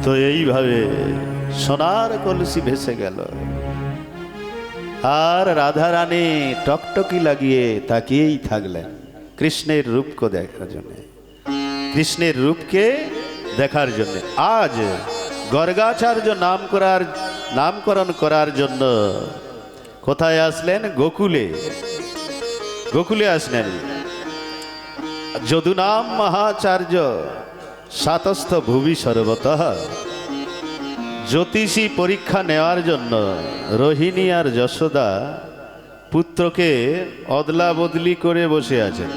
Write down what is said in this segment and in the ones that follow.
তো এইভাবে সোনার কলসি ভেসে গেল। আর রাধারানী টকটকি লাগিয়ে তাকিয়েই থাকলেন কৃষ্ণের রূপকে দেখার জন্য, কৃষ্ণের রূপকে দেখার জন্য। আজ গর্গাচার্য নামকরণ করার জন্য কোথায় আসলেন? গোকুলে। গোকুলে আসলেন। যদুনাম মহাচার্য সাতস্থ ভুবি সর্বতঃ। জ্যোতিষী পরীক্ষা নেওয়ার জন্য রোহিণী আর যশোদা পুত্রকে অদলা বদলি করে বসে আছেন।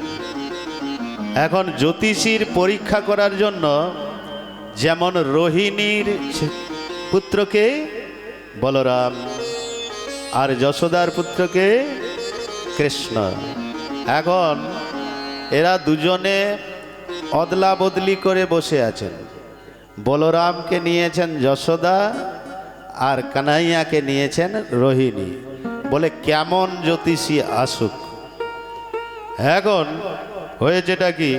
এখন জ্যোতিষীর পরীক্ষা করার জন্য যেমন রোহিণীর পুত্রকে বলরাম আর যশোদার পুত্রকে কৃষ্ণ, এখন এরা দুজনে অদলা বদলি করে বসে আছেন। বলরামকে নিয়েছেন যশোদা আর কানাইয়াকে নিয়েছেন রোহিণী। বলে কেমন জ্যোতিষী আসুক। এখন হয়েছেটা কি,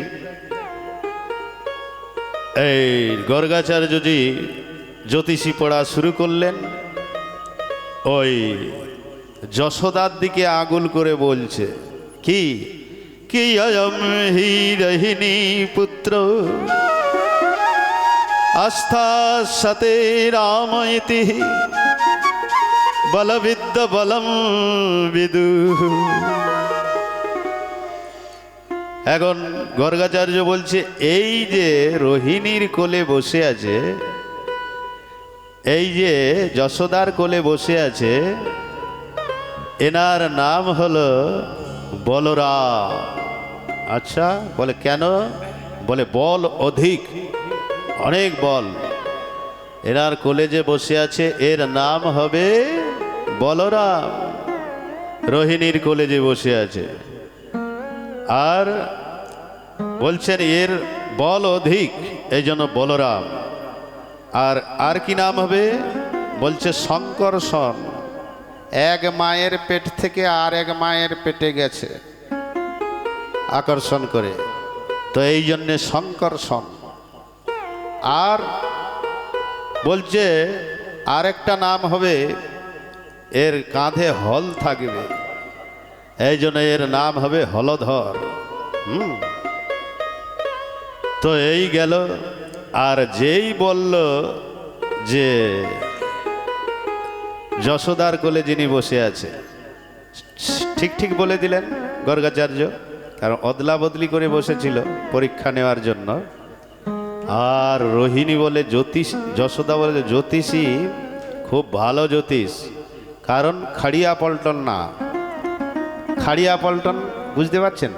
এই গর্গাচার্যজি জ্যোতিষী পড়া শুরু করলেন। ওই যশোদার দিকে আগুল করে বলছে কি কি অয়ম হি রোহিণী পুত্র আস্থা সতে রাময়তি বলবিদ্য বলম বিদু। এখন গর্গাচার্য বলছে এই যে রোহিণীর কোলে বসে আছে, এই যে যশোদার কোলে বসে আছে, এনার নাম হলো বলরাম। আচ্ছা, বলে কেন? বলে বল অধিক, অনেক বল। এনার কোলে যে বসে আছে এর নাম হবে বলরাম। রোহিণীর কোলে যে বসে আছে, আর বলছেন এর বল অধিক, এই জন্য বলরাম। আর কি নাম হবে? বলছে শঙ্কর্ষণ। এক মায়ের পেট থেকে আর এক মায়ের পেটে গেছে আকর্ষণ করে, তো এই জন্যে শঙ্কর্ষণ। আর বলছে আরেকটা নাম হবে, এর কাঁধে হল থাকবে, এই জন্য এর নাম হবে হলধর। তো এই গেল। আর যেই বলল যে যশোদার কোলে যিনি বসে আছে, ঠিক ঠিক বলে দিলেন গর্গাচার্য, কারণ অদলা বদলি করে বসেছিল পরীক্ষা নেওয়ার জন্য। আর রোহিণী বলে জ্যোতিষ, যশোদা বলে জ্যোতিষী খুব ভালো জ্যোতিষ, কারণ খাড়িয়া পল্টন না। খাড়িয়া পল্টন বুঝতে পারছেন?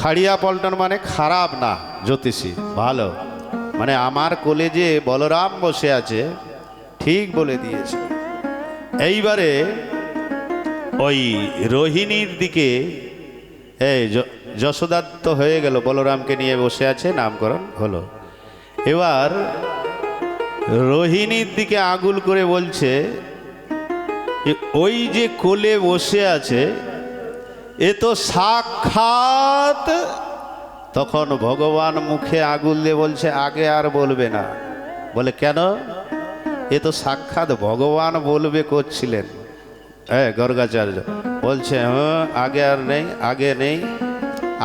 খাড়িয়া পল্টন মানে খারাপ না, জ্যোতিষী ভালো। মানে আমার কোলে যে বলরাম বসে আছে ঠিক বলে দিয়েছে। এইবারে ওই রোহিণীর দিকে এই যশোদাত্ত হয়ে গেল, বলরামকে নিয়ে বসে আছে, নামকরণ হলো। এবার রোহিণীর দিকে আগুল করে বলছে ওই যে কোলে বসে আছে এ তো সাক্ষাৎ। তখন ভগবান মুখে আগুল দিয়ে বলছে আগে আর বলবে না। বলে কেন? এ তো সাক্ষাৎ ভগবান বলবে করছিলেন। গর্গাচার্য বলছে হ্যাঁ, আগে আর নেই, আগে নেই,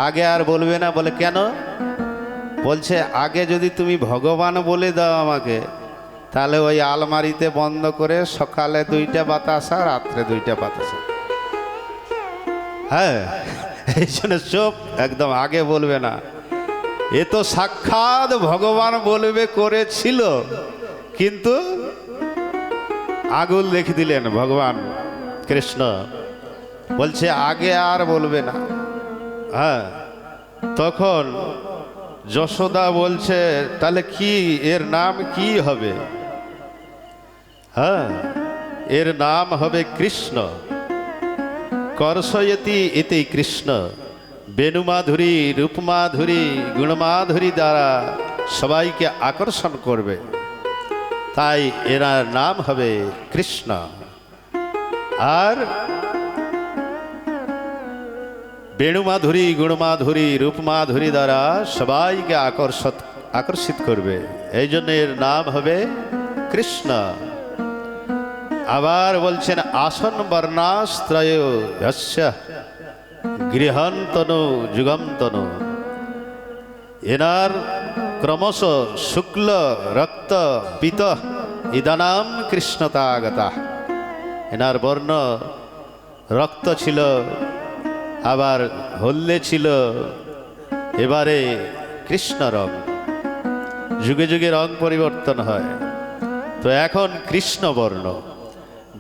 আগে আর বলবে না। বলে কেন? বলছে আগে যদি তুমি ভগবান বলে দাও আমাকে, তাহলে ওই আলমারিতে বন্ধ করে সকালে 2টা বাতাসা, রাত্রে 2টা বাতাসা। হ্যাঁ, এই জন্য চুপ, একদম আগে বলবে না। এ তো সাক্ষাৎ ভগবান বলবে করেছিল, কিন্তু আগুল দেখে দিলেন ভগবান কৃষ্ণ। বলছে আগে আর বলবে না। হ্যাঁ, তখন যশোদা বলছে তাহলে কি, এর নাম কি হবে? হ্যাঁ, এর নাম হবে কৃষ্ণ। করসয়তি ইতি কৃষ্ণ, বেণুমাধুরী, রূপমাধুরী, গুণমাধুরী দ্বারা সবাইকে আকর্ষণ করবে, তাই এনার নাম হবে কৃষ্ণ। আর বেণুমাধুরী, গুণমাধুরী, রূপমাধুরী দ্বারা সবাইকে আকর্ষিত করবে, এই জন্য এর নাম হবে কৃষ্ণ। আবার বলছেন আসন বর্ণাস্ত্রয় গৃহন্তনু যুগন্তনু, এনার ক্রমশ শুক্ল রক্ত পিত ইদানাম কৃষ্ণতাগতা, এনার বর্ণ রক্ত ছিল, আবার হলদে ছিল, এবারে কৃষ্ণ রং। যুগে যুগে রং পরিবর্তন হয়, তো এখন কৃষ্ণ বর্ণ।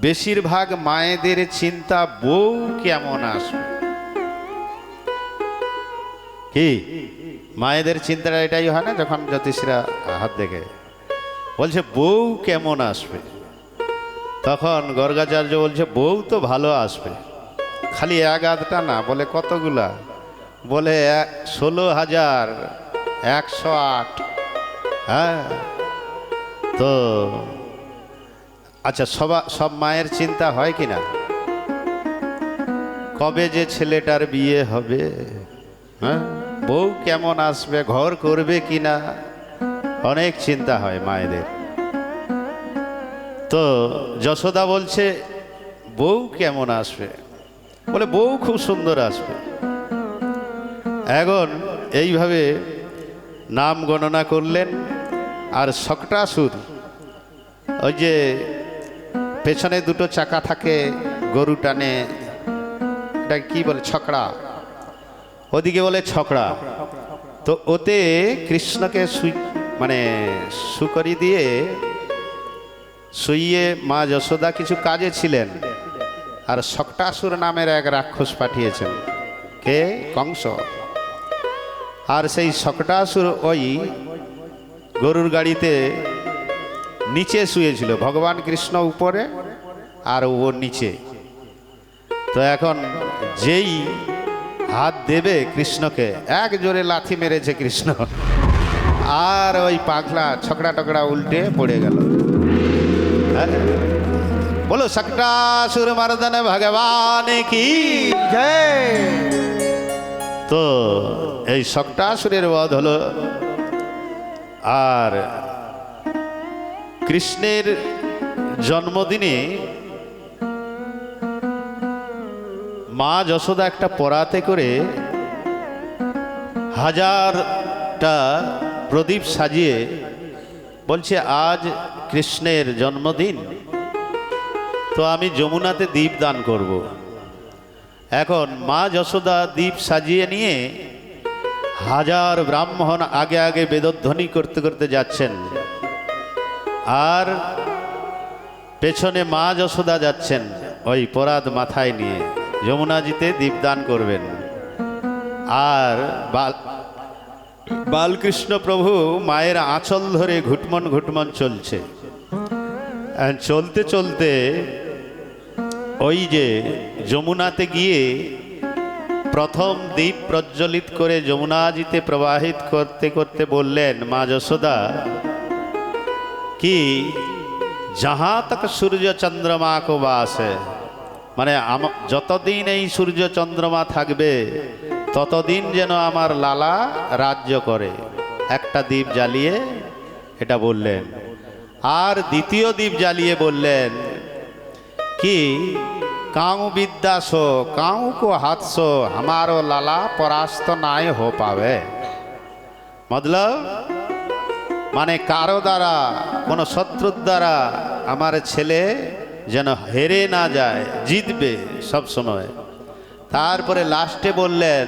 বেশিরভাগ মায়েদের চিন্তা বউ কেমন আসবে, কি মায়েদের চিন্তাটা এটাই হয় না? যখন জ্যোতিষীরা হাত দেখে বলছে বউ কেমন আসবে, তখন গর্গাচার্য বলছে বউ তো ভালো আসবে, খালি এক আধটা না, বলে কতগুলা, বলে 16,108। হ্যাঁ, তো আচ্ছা, সব মায়ের চিন্তা হয় কি না, কবে যে ছেলেটার বিয়ে হবে, হ্যাঁ, বউ কেমন আসবে, ঘর করবে কিনা, অনেক চিন্তা হয় মায়েদের। তো যশোদা বলছে বউ কেমন আসবে, বলে বউ খুব সুন্দর আসবে। এখন এইভাবে নাম গণনা করলেন। আর শকটাসুর, ওই যে পেছনে দুটো চাকা থাকে, গরু টানে, এটা কি বলে, ছকড়া, ওদিকে বলে ছকড়া। তো ওতে কৃষ্ণকে সুকরি দিয়ে শুইয়ে মা যশোদা কিছু কাজে ছিলেন, আর শকটাসুর নামের এক রাক্ষস পাঠিয়েছেন, কে, কংস। আর সেই শকটাসুর ওই গরুর গাড়িতে নিচে শুয়েছিল, ভগবান কৃষ্ণ উপরে আর ও নিচে। তো এখন যেই হাত দেবে কৃষ্ণকে, এক জোরে লাথি মেরেছে কৃষ্ণ, আর ওই পাখলা ছকড়া টকড়া উল্টে পড়ে গেল। বলো শকটাসুর মর্দন ভগবান কি জয়। তো এই শকটাসুরের বধ হলো। আর কৃষ্ণের জন্মদিনে মা যশোদা একটা পরাতে করে 1000টা প্রদীপ সাজিয়ে বলছে আজ কৃষ্ণের জন্মদিন, তো আমি যমুনাতে দীপ দান করব। এখন মা যশোদা দীপ সাজিয়ে নিয়ে 1000 ব্রাহ্মণ আগে আগে বেদধ্বনি করতে করতে যাচ্ছেন, আর পেছনে মা যশোদা যাচ্ছেন ওই পরাত মাথায় নিয়ে, যমুনাজিতে দীপদান করবেন। আর বালকৃষ্ণ প্রভু মায়ের আঁচল ধরে ঘুটমন ঘুটমন চলছে। চলতে চলতে ওই যে যমুনাতে গিয়ে প্রথম দীপ প্রজ্বলিত করে যমুনাজিতে প্রবাহিত করতে করতে বললেন মা যশোদা কি, যাহা তক সূর্য চন্দ্রমা কো বাসে, মানে যতদিন এই সূর্য চন্দ্রমা থাকবে ততদিন যেন আমার লালা রাজ্য করে, একটা দ্বীপ জ্বালিয়ে এটা বললেন। আর দ্বিতীয় দ্বীপ জ্বালিয়ে বললেন কি, কাউ বিদ্যাসো কাউ কো হাতসো हमारो লালা পরাস্ত নাই হো পাবে। মতলব মানে কারো দ্বারা, কোনো শত্রুর দ্বারা আমার ছেলে যেন হেরে না যায়, জিতবে সব সময়। তারপরে লাস্টে বললেন,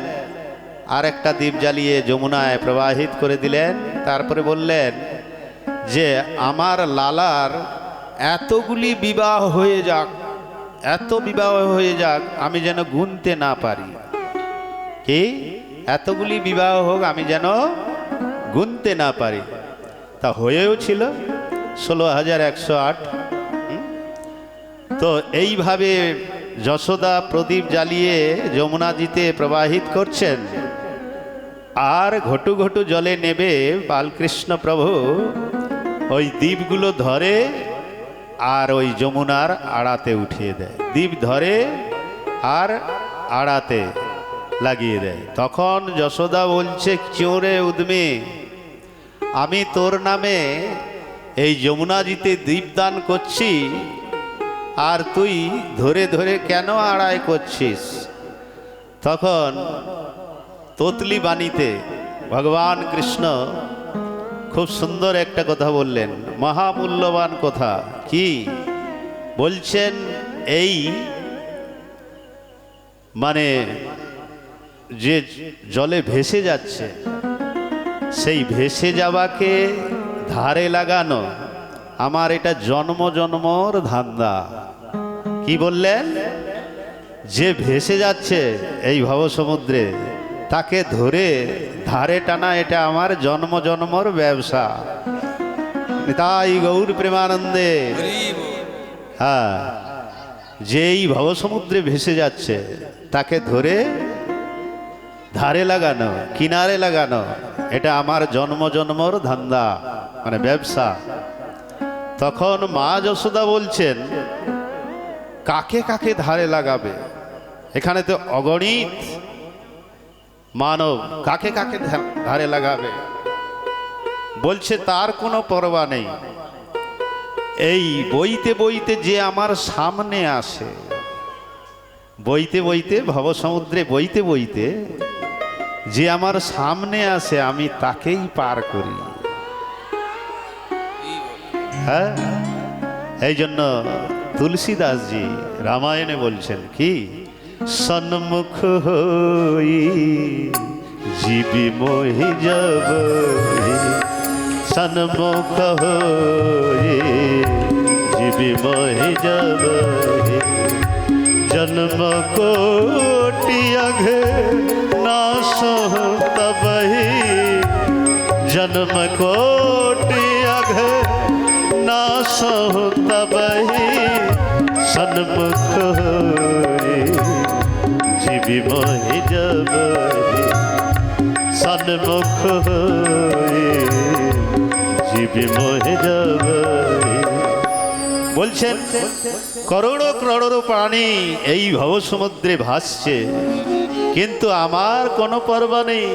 আর একটা দ্বীপ জ্বালিয়ে যমুনায় প্রবাহিত করে দিলেন। তারপরে বললেন যে আমার লালার এতগুলি বিবাহ হয়ে যাক, এত বিবাহ হয়ে যাক আমি যেন গুনতে না পারি, কি এতগুলি বিবাহ হোক আমি যেন গুনতে না পারি। তা হয়েও ছিল 16,108। তো এইভাবে যশোদা প্রদীপ জ্বালিয়ে যমুনাজিতে প্রবাহিত করছেন, আর ঘটু ঘটু জলে নেবে বালকৃষ্ণ প্রভু ওই দ্বীপগুলো ধরে আর ওই যমুনার আড়াতে উঠিয়ে দেয়, দ্বীপ ধরে আর আড়াতে লাগিয়ে দেয়। তখন যশোদা বলছে, চোরে উদ্মে আমি তোর নামে এই যমুনাজিতে দীপদান করছি, আর তুই ধরে ধরে কেন আড়াই করছিস? তখন তোতলি বাণীতে ভগবান কৃষ্ণ খুব সুন্দর একটা কথা বললেন, মহামূল্যবান কথা। কি বলছেন? এই মানে যে জলে ভেসে যাচ্ছে, সেই ভেসে যাওয়াকে ধারে লাগানো আমার এটা জন্ম জন্মর ধান্দা। কি বললেন? যে ভেসে যাচ্ছে এই ভবসমুদ্রে, তাকে ধরে ধারে টানা এটা আমার জন্ম জন্মর ব্যবসা। তাই গৌর প্রেমানন্দে। হ্যাঁ, যেই ভবসমুদ্রে ভেসে যাচ্ছে তাকে ধরে ধারে লাগানো, কিনারে লাগানো, এটা আমার জন্ম জন্মর ধান্দা, মানে ব্যবসা। তখন মা যশোদা বলছেন, কাকে কাকে ধারে লাগাবে? এখানে তো অগণিত মানব, কাকে কাকে ধারে লাগাবে? বলছে তার কোনো পরোয়া নেই। এই বইতে বইতে যে আমার সামনে আসে, বইতে বইতে ভবসমুদ্রে বইতে বইতে যে আমার সামনে আসে, আমি তাকেই পার করি। হ্যাঁ, এই জন্য তুলসীদাসজি রামায়ণে বলছেন কি, সন্মুখ হই জীবি মোহি যাব, সন্মুখ হই জীবি মোহি যাব, জন্ম কোটি আঘে নাশ তবহি, জন্ম কোটি আঘে নাশ তবহি, সন্মুখ হই জীবি মোহি যাব, সন্মুখ হই জীবি মোহি যাব। বলছেন করোড় করোড় প্রাণী এই ভবসমুদ্রে ভাসছে, কিন্তু আমার কোনো পরোয়া নেই।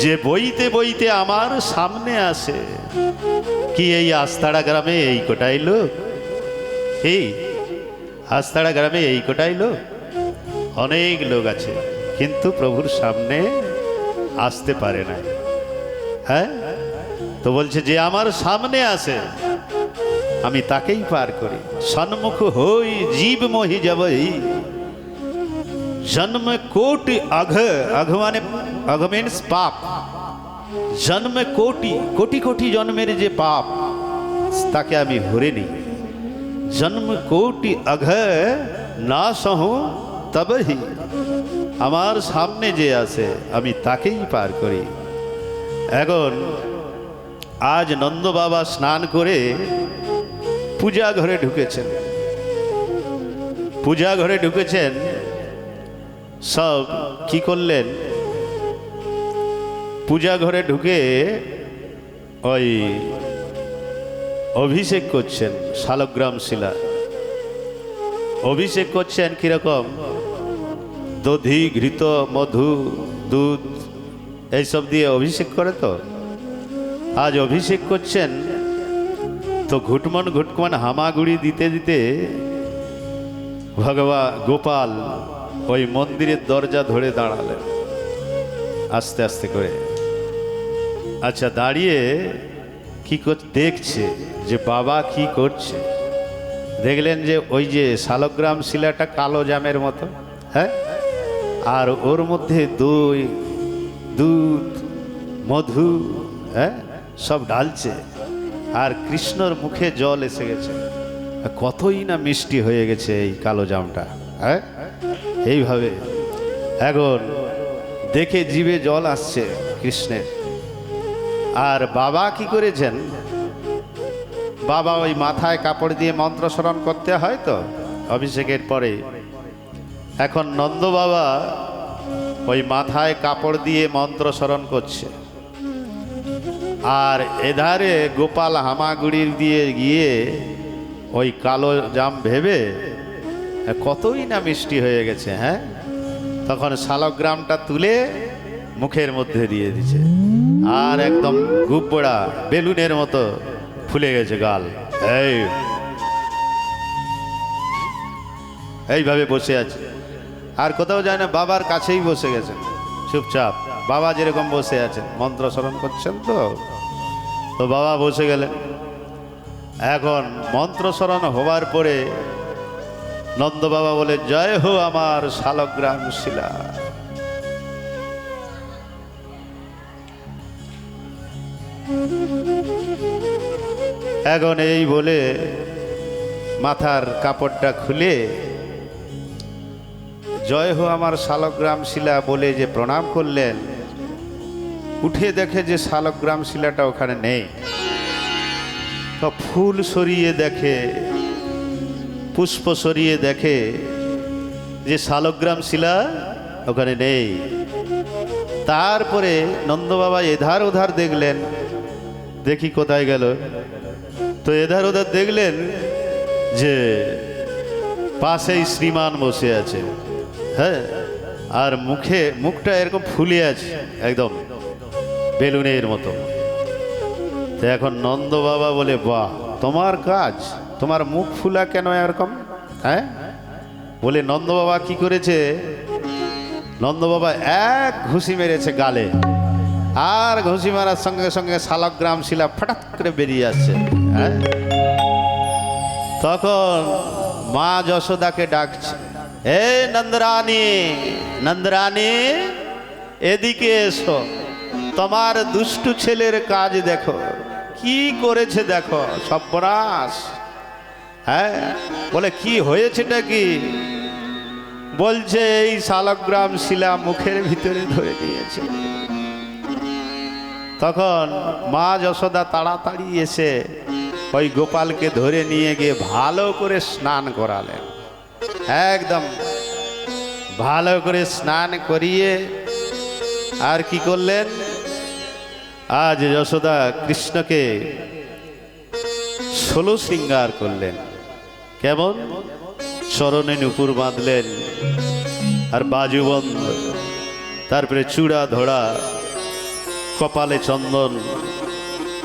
যে বইতে বইতে আমার সামনে আসে, কি এই আস্তাড়া গ্রামে এই কোটাই লোক? এই আস্তাড়া গ্রামে এই কোটাই লোক? অনেক লোক আছে, কিন্তু প্রভুর সামনে আসতে পারে না। হ্যাঁ, তো বলছে যে আমার সামনে আসে আমি তাকেই পার করি। সন্মুখ হই জীব মোহি যাবই, জন্ম কোটি अघ, अघ মানে अघ मीन्स পাপ। জন্ম কোটি কোটি কোটি জন্মের যে পাপ, তাকে আমি হরে নিই। জন্ম কোটি अघ না সহু তবহি, আমার সামনে যে আছে আমি তাকেই পার করি। এখন আজ নন্দ বাবা স্নান করে পূজা ঘরে ঢুকেছেন। পূজা ঘরে ঢুকেছেন, সব কি করলেন? পূজা ঘরে ঢুকে ওই অভিষেক করছেন শালগ্রাম শিলা। অভিষেক করছেন কিরকম? দধি, ঘৃত, মধু, দুধ এইসব দিয়ে অভিষেক করে। তো আজ অভিষেক করছেন, তো ঘুটমন ঘুটমন হামাগুড়ি দিতে দিতে ভগবান গোপাল ওই মন্দিরের দরজা ধরে দাঁড়ালেন আস্তে আস্তে করে। আচ্ছা, দাঁড়িয়ে কি দেখছে যে বাবা কি করছে। দেখলেন যে ওই যে শালগ্রাম শিলাটা কালো জামের মতো, হ্যাঁ, আর ওর মধ্যে দই, দুধ, মধু, হ্যাঁ, সব ঢালছে, আর কৃষ্ণর মুখে জল এসে গেছে। কতই না মিষ্টি হয়ে গেছে এই কালো জামটা। হ্যাঁ, এইভাবে এখন দেখে জিভে জল আসছে কৃষ্ণের। আর বাবা কি করেছেন? বাবা ওই মাথায় কাপড় দিয়ে মন্ত্র স্মরণ করতে হয় তো অভিষেকের পরে। এখন নন্দ বাবা ওই মাথায় কাপড় দিয়ে মন্ত্র স্মরণ করছে, আর এধারে গোপাল হামাগুড়ির দিয়ে গিয়ে ওই কালো জাম ভেবে কতই না মিষ্টি হয়ে গেছে। হ্যাঁ, তখন শালগ্রামটা তুলে মুখের মধ্যে দিয়ে দিছে, আর একদম গুবড়া বেলুনের মতো ফুলে গেছে গাল। এইভাবে বসে আছে, আর কোথাও যায় না, বাবার কাছেই বসে গেছেন চুপচাপ। বাবা যেরকম বসে আছেন, মন্ত্র স্মরণ করছেন, তো বাবা বসে গেলেন। এখন মন্ত্র স্মরণ হবার পরে নন্দ বাবা বলে, জয় হো আমার শালগ্রাম শিলা। এখন এই বলে মাথার কাপড়টা খুলে জয় হো আমার শালগ্রাম শিলা বলে যে প্রণাম করলেন, উঠে দেখে যে শালগ্রাম শিলাটা ওখানে নেই। তো ফুল সরিয়ে দেখে, পুষ্প সরিয়ে দেখে যে শালগ্রাম শিলা ওখানে নেই। তারপরে নন্দ বাবা এধার ওধার দেখলেন, দেখি কোথায় গেল। তো এধার ওধার দেখলেন যে পাশেই শ্রীমান বসে আছে, হ্যাঁ, আর মুখটা এরকম ফুলে আছে একদম বেলুনের মতো। তো এখন নন্দ বাবা বলে, বাহ, তোমার কাজ, তোমার মুখ ফুলা কেন এরকম? হ্যাঁ, বলে নন্দ বাবা কি করেছে, নন্দ বাবা এক ঘুষি মেরেছে গালে, আর ঘুষি মারার সঙ্গে সঙ্গে শালগ্রাম শিলা ফটাৎ করে বেরিয়ে আসছে। হ্যাঁ, তখন মা যশোদাকে ডাকছে, এ নন্দরানী, নন্দরানী, এদিকে এসো, তোমার দুষ্টু ছেলের কাজ দেখো, কি করেছে দেখো, সর্বনাশ। হ্যাঁ, বলে কি হয়েছেটা কি? বলছে এই শালগ্রাম শিলা মুখের ভিতরে ধরে নিয়েছে। তখন মা যশোদা তাড়াতাড়ি এসে ওই গোপালকে ধরে নিয়ে গিয়ে ভালো করে স্নান করালেন, একদম ভালো করে স্নান করিয়ে আর কি করলেন, আজ যশোদা কৃষ্ণকে 16 শৃঙ্গার করলেন। কেমন? চরণে নুপুর বাঁধলেন, আর বাজুবন্ধ, তারপরে চূড়া ধরা, কপালে চন্দন।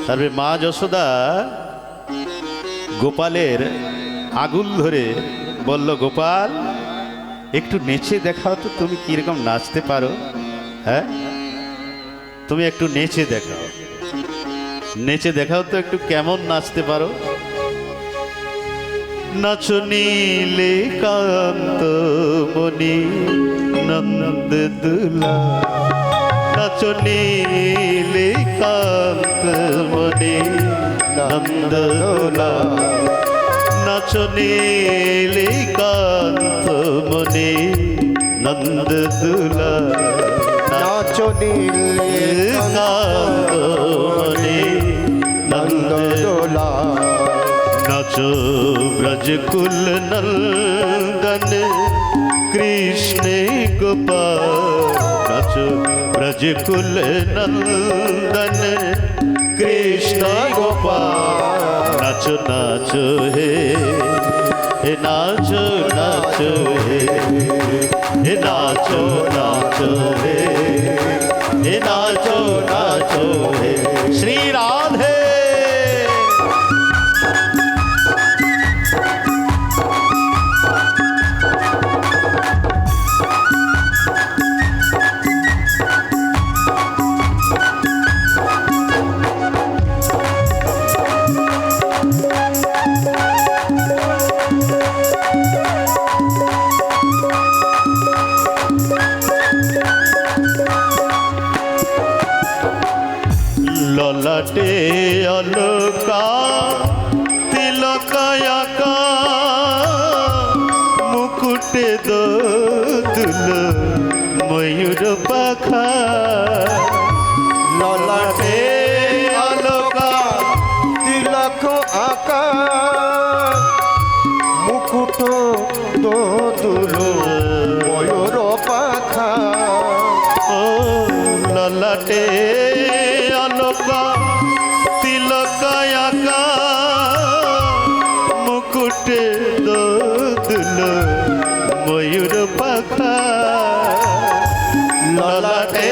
তারপরে মা যশোদা গোপালের আগুল ধরে বলল, গোপাল, একটু নেচে দেখাও তো, তুমি কিরকম নাচতে পারো। হ্যাঁ, তুমি একটু নেচে দেখাও, নেচে দেখাও তো একটু, কেমন নাচতে পারো। নাচো নীলে কান্ত মণি নন্দ দুলা, নাচো নীলে কান্ত মণি নন্দ দুলা, নাচো নীলে কান্ত মণি নন্দ দুলা, নাচো নীলে কান্ত মণি নন্দ দুলা, नाचो ब्रजकुल नंदन कृष्ण गोपाल, नाचो ब्रजकुल नंदन कृष्ण गोपाल, नाचो नाचो हे नाचो नाचो हे नाचो नाचो हे नाचो नाचो हे श्री राधे। ललाटे अलका तिलकायाका मुकुटे दोदुल मयूर पाखा, ललाटे अलका तिलक आका मुकुट दोदुल मयूर पाखा, ओ ललाटे अलका तिलकायाका मुकुटे दोदुल मयूर पाखा, ललाटे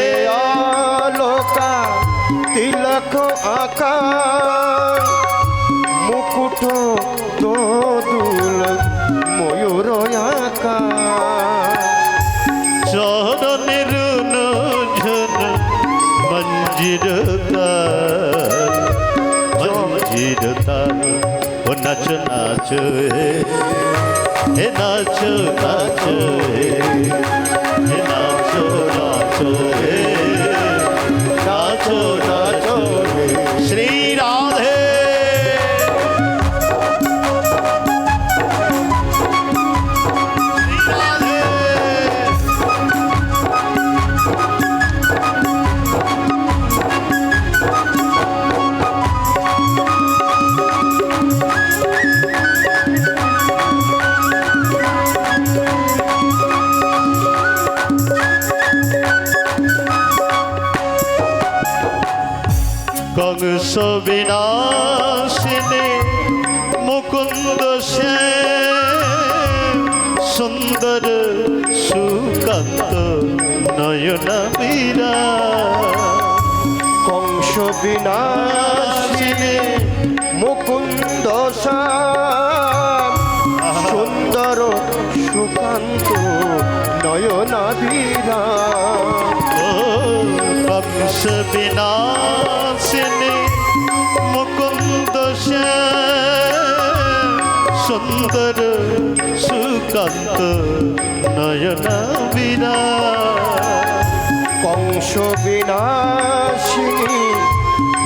চিরতার ও নাচো নাচো হে নাচো নাচো হে নাচো নাচো হে নাচো নাচো শ্রী রাধে শ্রী রাধে কংস বিনাশিনী মুকুন্দ সে সুন্দর সুকান্ত নয়ন বীরা কংস বিনাশিনী মুকুন্দ শ্যাম সুন্দর সুকান্ত নয়নাভিরা ও কংস বিনাশিনী মুকুন্দ সে সুন্দর সুকান্ত নয়ন বীরা কংস বিনাশিনী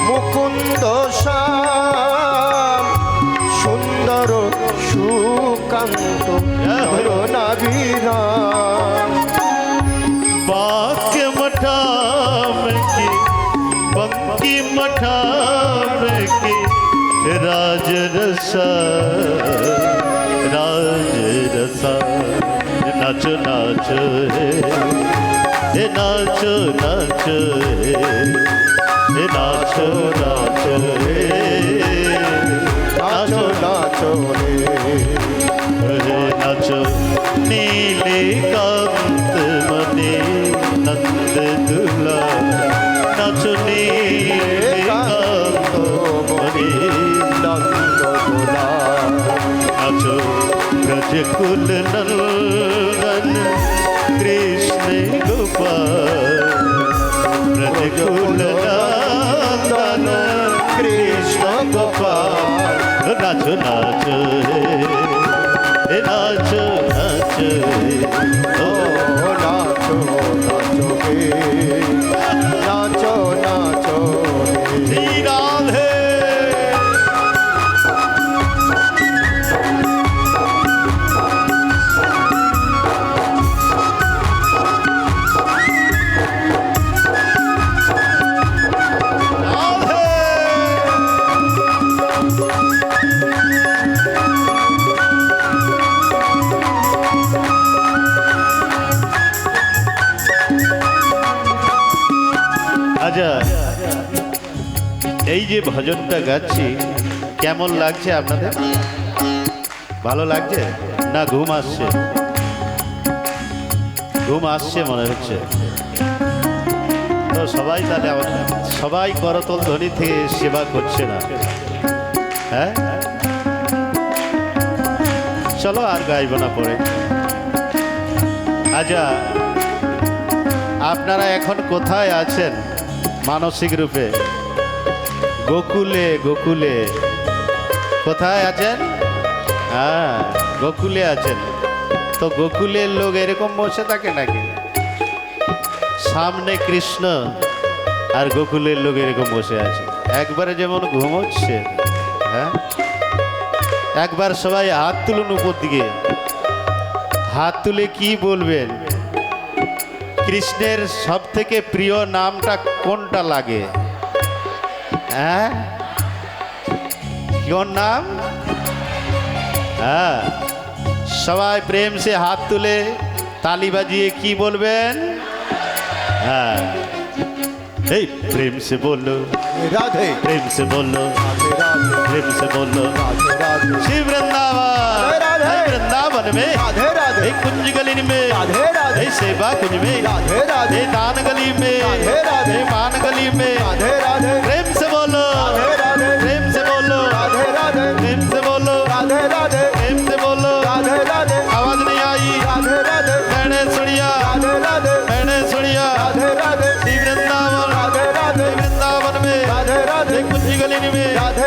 মুকুন্দ শ্যাম সুন্দর সুকান্ত নয়নাভিরা बाके मठा में की बंकी मठा में की राज रसा नाचो नाचो हे नाचो नाचो हे नाचो नाचो हे नाचो नाचो रे नाचो नीले कांत मने नंद दुला नाचो नीले कांत मने नंद दुला नाचो ब्रज कुल नंदन कृष्ण गोपाल ब्रज कुल नंदन कृष्ण गोपाल नाचो नाचो हे नाचो नाचो ओ नाचो नाचो हे नाचो नाचो श्री राधे আচ্ছা এই যে ভজনটা গাচ্ছি কেমন লাগছে আপনাদের? ভালো লাগছে না ঘুম আসছে? ঘুম আসছে মনে হচ্ছে তো সবাই তাহলে সবাই করতল ধ্বনি থেকে সেবা করছে না? হ্যাঁ চলো আর গাইব না পরে। আচ্ছা আপনারা এখন কোথায় আছেন মানসিক রূপে? গোকুলে গোকুলে কোথায় আছেন? হ্যাঁ গোকুলে আছেন। তো গোকুলের লোক এরকম বসে থাকে নাকি? সামনে কৃষ্ণ আর গোকুলের লোক এরকম বসে আছে, একবারে যেমন ঘুমোচ্ছে। হ্যাঁ একবার সবাই হাত তুলুন উপর দিকে, হাত তুলে কি বলবেন? কৃষ্ণের সব থেকে প্রিয় নামটা কোনটা লাগে? হ্যাঁ কোন নাম? হ্যাঁ সবাই প্রেম সে হাত তুলে তালি বাজিয়ে কি বলবেন? হ্যাঁ এই প্রেম সে বললো, राधे प्रेम से बोलो, राधे राधे प्रेम से बोलो। राधे राधे श्री वृंदावन, राधे राधे वृंदावन में राधे राधे एक कुंज गली में, राधे राधे सेवा कुंज में, राधे राधे दान गली में, राधे राधे मान गली में। राधे राधे प्रेम से बोलो, राधे राधे प्रेम से बोलो, राधे राधे प्रेम से बोलो, राधे राधे प्रेम से बोलो। राधे राधे आवाज नहीं आई, राधे राधे मैंने सुनिया, राधे राधे मैंने सुनिया। राधे राधे श्री वृंदावन, राधे राधे वृंदावन में राधे राधे एक कुंज गली में, राधे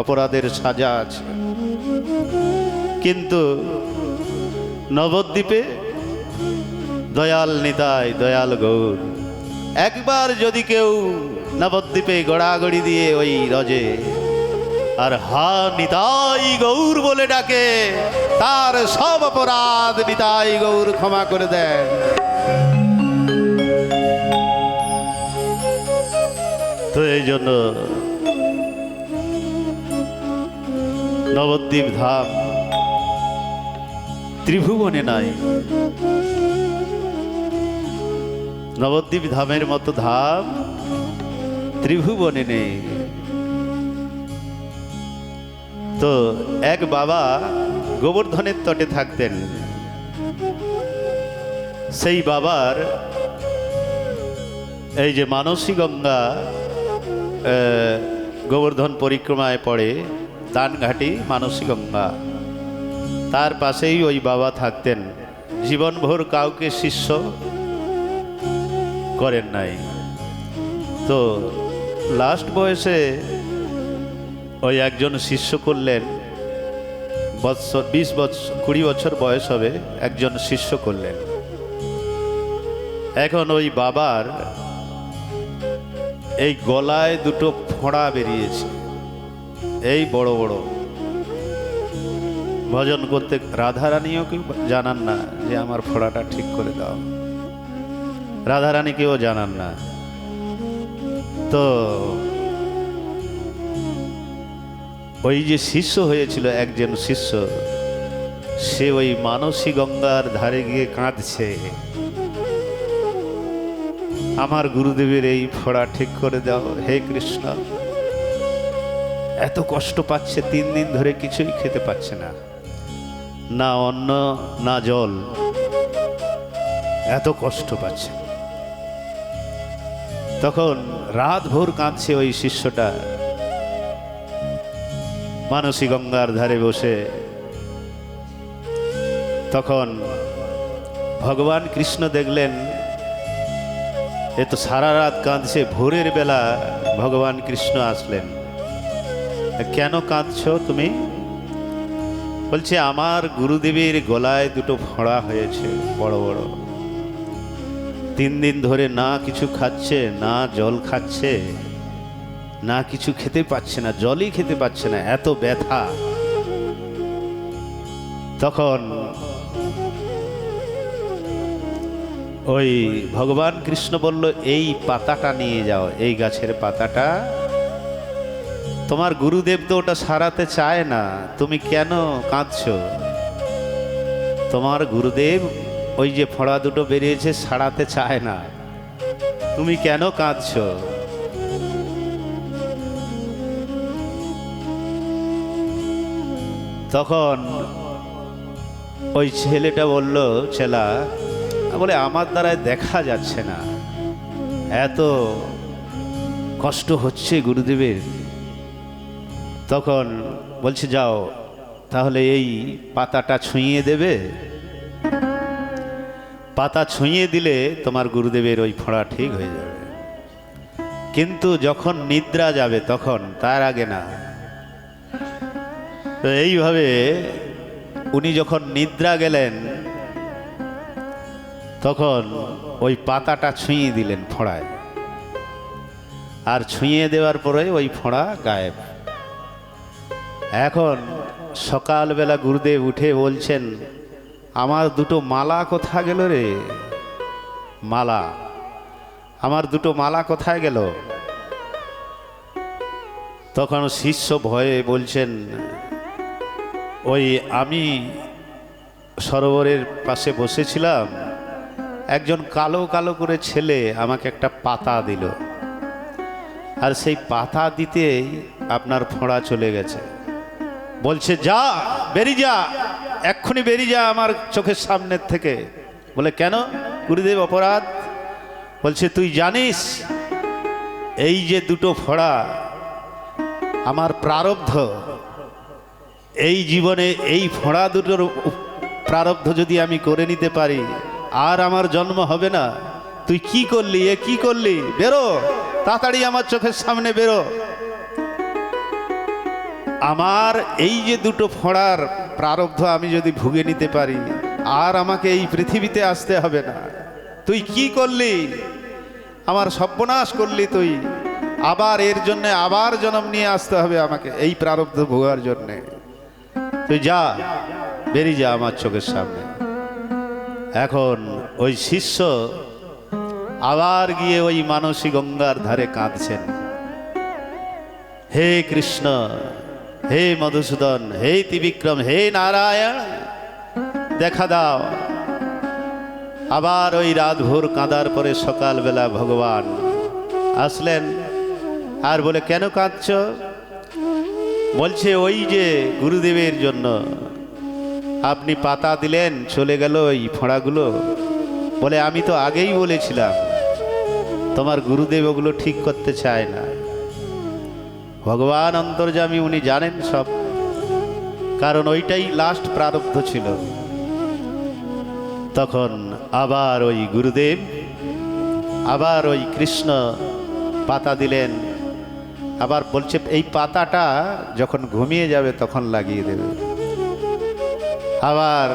অপরাধের সাজা আছে। কিন্তু নবদ্বীপে দয়াল নিতাই, দয়াল গৌর, একবার যদি কেউ নবদ্বীপে গড়াগড়ি দিয়ে ওই রজে আর হা নিতাই গৌর বলে ডাকে, তার সব অপরাধ নিতাই গৌর ক্ষমা করে দেন। তো এই জন্য নবদ্বীপ ধাম ত্রিভুবনে নাই। নবদ্বীপ ধামের মতো ধাম ত্রিভুবনে নেই। তো এক বাবা গোবর্ধনের তটে থাকতেন। সেই বাবার এই যে মানসী গঙ্গা গোবর্ধন পরিক্রমায় পড়ে, দানঘাটি মানসী গঙ্গা, তার পাশেই ওই বাবা থাকতেন। জীবনভর কাউকে শিষ্য করেন নাই। তো লাস্ট বয়সে ওই একজন শিষ্য করলেন, 20 বছর বয়স হবে, একজন শিষ্য করলেন। এখন ওই বাবার এই গলায় দুটো ফোঁড়া বেরিয়েছে, এই বড় বড়। ভজন করতে রাধারানীও কেউ জানান না যে আমার ফোঁড়াটা ঠিক করে দাও, রাধারানীকেও জানান না। তো ওই যে শিষ্য হয়েছিল, একজন শিষ্য, সে ওই মানসী গঙ্গার ধারে গিয়ে কাঁদছে, আমার গুরুদেবের এই ফোঁড়া ঠিক করে দাও হে কৃষ্ণ। এত কষ্ট পাচ্ছে, 3 দিন ধরে কিছুই খেতে পাচ্ছে না, না অন্ন না জল, এত কষ্ট পাচ্ছে। তখন রাত ভোর কাঁদছে ওই শিষ্যটা মানসী গঙ্গার ধারে বসে। তখন ভগবান কৃষ্ণ দেখলেন এ তো সারা রাত কাঁদছে, ভোরের বেলা ভগবান কৃষ্ণ আসলেন। কেন কাঁদছো তুমি? বলছে আমার গুরুদেবের গলায় দুটো ফোঁড়া হয়েছে বড় বড়, 3 দিন ধরে না কিছু খাচ্ছে, না জল খাচ্ছে, না কিছু খেতে পাচ্ছে না, জলই খেতে পাচ্ছে না, এত ব্যথা। তখন ওই ভগবান কৃষ্ণ বলল এই পাতাটা নিয়ে যাও, এই গাছের পাতাটা, তোমার গুরুদেব তো ওটা সারাতে চায় না, তুমি কেন কাঁদছো? তোমার গুরুদেব ওই যে ফোঁড়া দুটো বেরিয়েছে সারাতে চায় না, তুমি কেন কাঁদছো? তখন ওই ছেলেটা বলল, ছেলা বলে আমার দ্বারায় দেখা যাচ্ছে না, এত কষ্ট হচ্ছে গুরুদেবের। তখন বলছে যাও তাহলে এই পাতাটা ছুঁয়ে দেবে, পাতা ছুঁয়ে দিলে তোমার গুরুদেবের ওই ফোঁড়া ঠিক হয়ে যাবে, কিন্তু যখন নিদ্রা যাবে তখন, তার আগে না। তো এইভাবে উনি যখন নিদ্রা গেলেন তখন ওই পাতাটা ছুঁয়ে দিলেন ফোঁড়ায়, আর ছুঁয়ে দেওয়ার পরে ওই ফোঁড়া গায়েব। এখন সকালবেলা গুরুদেব উঠে বলছেন আমার দুটো মালা কোথায় গেল রে, মালা, আমার দুটো মালা কোথায় গেল? তখন শিষ্য ভয়ে বলছেন ওই আমি সরোবরের পাশে বসেছিলাম, একজন কালো কালো করে ছেলে আমাকে একটা পাতা দিল, আর সেই পাতা দিতেই আপনার ফোঁড়া চলে গেছে। বলছে যা বেরিয়ে যা, এক্ষুনি বেরিয়ে যা আমার চোখের সামনের থেকে। বলে কেন গুরুদেব অপরাধ? বলছে তুই জানিস এই যে দুটো ফোঁড়া আমার প্রারব্ধ, এই জীবনে এই ফোঁড়া দুটোর প্রারব্ধ যদি আমি করে নিতে পারি আর আমার জন্ম হবে না। তুই কি করলি, এ কি করলি? বেরো তাড়াতাড়ি আমার চোখের সামনে বেরো। আমার এই যে দুটো ফোঁড়ার প্রারব্ধ আমি যদি ভুগে নিতে পারি, আর আমাকে এই পৃথিবীতে আসতে হবে না। তুই কি করলি? আমার সর্বনাশ করলি তুই। আবার এর জন্য আবার জন্ম নিয়ে আসতে হবে আমাকে এই প্রারব্ধ ভোগার জন্যে। তুই যা, বেরিয়ে যা আমার চোখের সামনে। এখন ওই শিষ্য আবার গিয়ে ওই মানসী গঙ্গার ধারে কাঁদছেন, হে কৃষ্ণ, হে মধুসূদন, হে ত্রিবিক্রম, হে নারায়ণ, দেখা দাও। আবার ওই রাত ভোর কাঁদার পরে সকালবেলা ভগবান আসলেন আর বলে, কেন কাঁদছ? বলছে, ওই যে গুরুদেবের জন্য আপনি পাতা দিলেন, চলে গেল ওই ফোঁড়াগুলো। বলে, আমি তো আগেই বলেছিলাম তোমার গুরুদেব ওগুলো ঠিক করতে চায় না। ভগবান অন্তর্যামী, উনি জানেন সব, কারণ ওইটাই লাস্ট প্রারব্ধ ছিল। তখন আবার ওই গুরুদেব, আবার ওই কৃষ্ণ পাতা দিলেন। আবার বলছে, এই পাতাটা যখন ঘুমিয়ে যাবে তখন লাগিয়ে দেবে। আবার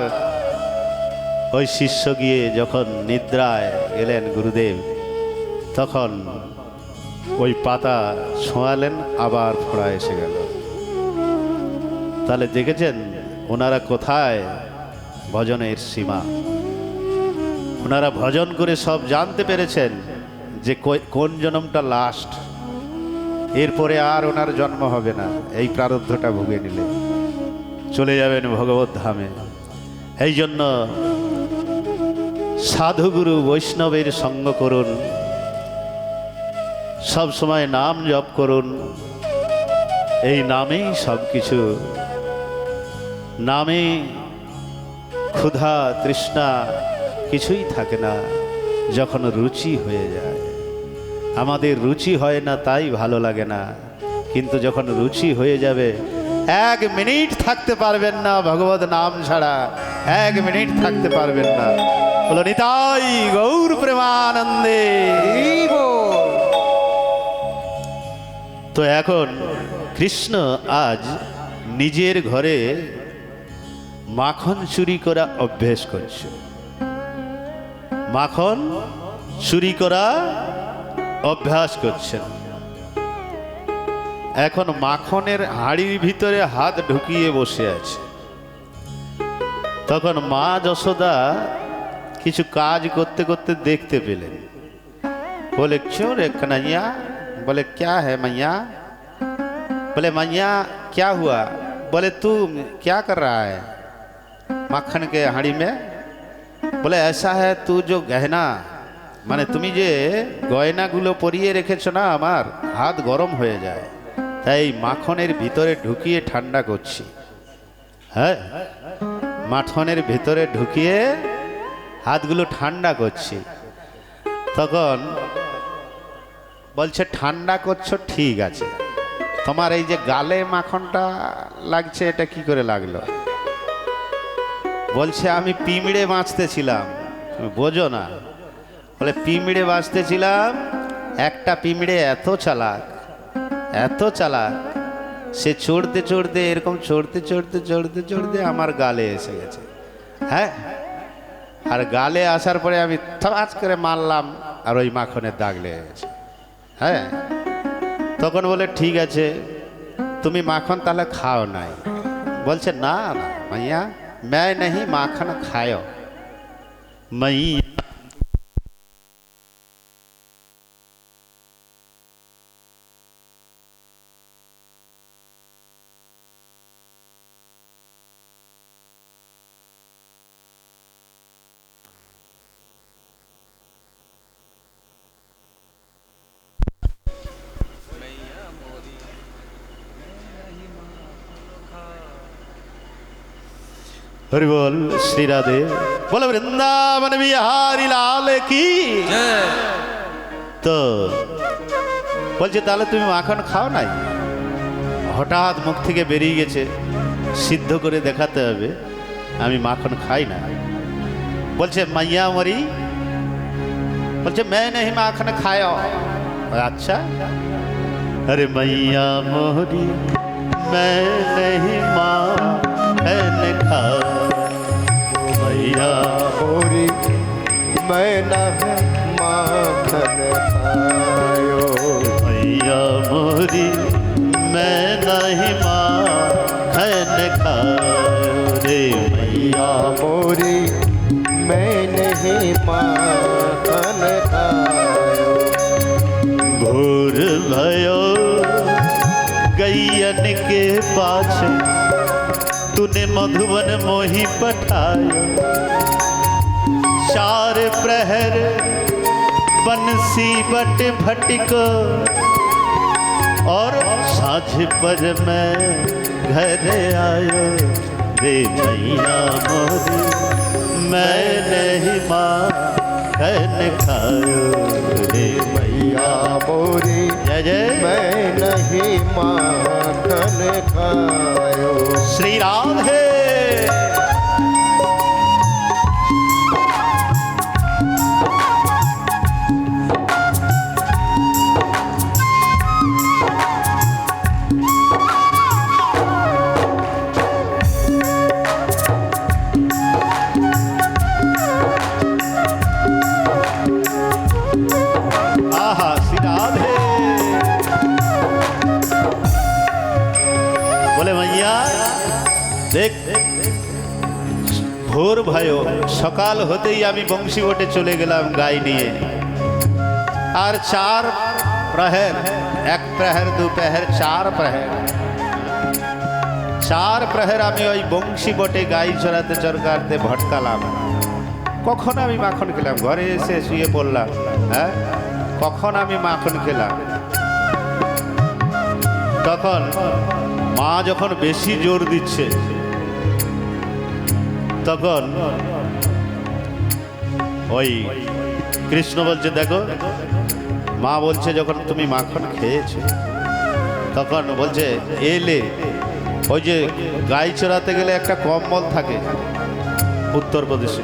ওই শিষ্য গিয়ে যখন নিদ্রায় গেলেন গুরুদেব, তখন ওই পাতা ছোঁয়ালেন, আবার ফোঁড়া এসে গেল। তাহলে দেখেছেন ওনারা কোথায় ভজনের সীমা। ওনারা ভজন করে সব জানতে পেরেছেন যে কোন জন্মটা লাস্ট, এরপরে আর ওনার জন্ম হবে না। এই প্রারব্ধটা ভুগে নিলে চলে যাবেন ভগবত ধামে। এই জন্য সাধুগুরু বৈষ্ণবের সঙ্গ করুন, সব সময় নাম জপ করুন। এই নামেই সব কিছু। নামে ক্ষুধা তৃষ্ণা কিছুই থাকে না যখন রুচি হয়ে যায়। আমাদের রুচি হয় না তাই ভালো লাগে না, কিন্তু যখন রুচি হয়ে যাবে, 1 মিনিট থাকতে পারবেন না ভগবত নাম ছাড়া, 1 মিনিট থাকতে পারবেন না। বলো নিতাই গৌর প্রেমানন্দে। তো এখন কৃষ্ণ আজ নিজের ঘরে মাখন চুরি করা অভ্যেস করছে। মাখন চুরি করা অভ্যাস করছেন। এখন মাখনের হাঁড়ির ভিতরে হাত ঢুকিয়ে বসে আছে। তখন মা যশোদা কিছু কাজ করতে করতে দেখতে পেলেন। बोले क्यों रे कन्हैया? बोले क्या है मैया? बोले मैया क्या हुआ? बोले तू क्या कर रहा है মাখন के हाड़ी में? बोले ऐसा है तू जो गहना মানে তুমি যে গয়নাগুলো পরিয়ে রেখেছো না, আমার হাত গরম হয়ে যায়, তাই মাখনের ভিতরে ঢুকিয়ে ঠান্ডা করছি। হ্যাঁ, মাখনের ভিতরে ঢুকিয়ে হাতগুলো ঠান্ডা করছি। তখন বলছে ঠান্ডা করছো ঠিক আছে, তোমার এই যে গালে মাখনটা লাগছে এটা কি করে লাগলো? বলছে আমি পিঁমড়ে বাঁচতেছিলাম। বোঝো না? বলে পিঁমড়ে বাঁচতেছিলাম, একটা পিঁমড়ে এত চালাক, এত চালাক, সে চড়তে চড়তে এরকম চড়তে চড়তে চড়তে চড়তে আমার গালে এসে গেছে। হ্যাঁ, আর গালে আসার পরে আমি থরাচ করে মারলাম আর ওই মাখনের দাগ লেগে গেছে। হ্যাঁ, তখন বলে ঠিক আছে তুমি মাখন তাহলে খাও নাই। বলছে না না মাইয়া, मैं नहीं माखन खायो मैया। हरि बोल श्री राधे, बोलो वृंदावन बिहारी लाल की। তো বলছে তাহলে তুমি মাখন খাও নাই? হঠাৎ মুখ থেকে বেরিয়ে গেছে, সিদ্ধ করে দেখাতে হবে আমি মাখন খাই না। বলছে মাইয়া মরি? বলছে मैं नहीं माखन खाया। अच्छा, अरे मैया मोरी मैं नहीं माखन खायो मैया मोरी मैं नहीं माखन खायो मैया मोरी मैं नहीं माखन खायो रे मैया मोरी मैं नहीं माखन खायो भोर भयो गैयन के पाछे तूने मधुबन मोही पठायो 4 प्रहर बंसी बट भटको और साँझ पर मैं घर आयो रे मैया मोरी मैं नहीं माखन खायो रे मैया मोरी जय जय मैं नहीं माखन खायो श्री राधे आहा श्री राधे बोले मैया देख ভোর भयो সকাল হতেই আমি বংশী ওঠে চলে গেলাম গাই নিয়ে আর 4 প্রহর 1 প্রহর 2 প্রহর 4 প্রহর 4 প্রহর আমি ওই বংশী বটে গাই চড়াতে চরকারতে ভটকালাম কখন আমি মাখন খেলাম ঘরে এসে শুয়ে পড়লাম হ্যাঁ কখন আমি মাখন খেলাম তখন মা যখন বেশি জোর দিচ্ছে তখন ওই কৃষ্ণ বলছে দেখো মা বলছে যখন তুমি মাখন খেয়েছো তখন বলছে এলে ওই যে গাই চড়াতে গেলে একটা কম্বল থাকে উত্তরপ্রদেশে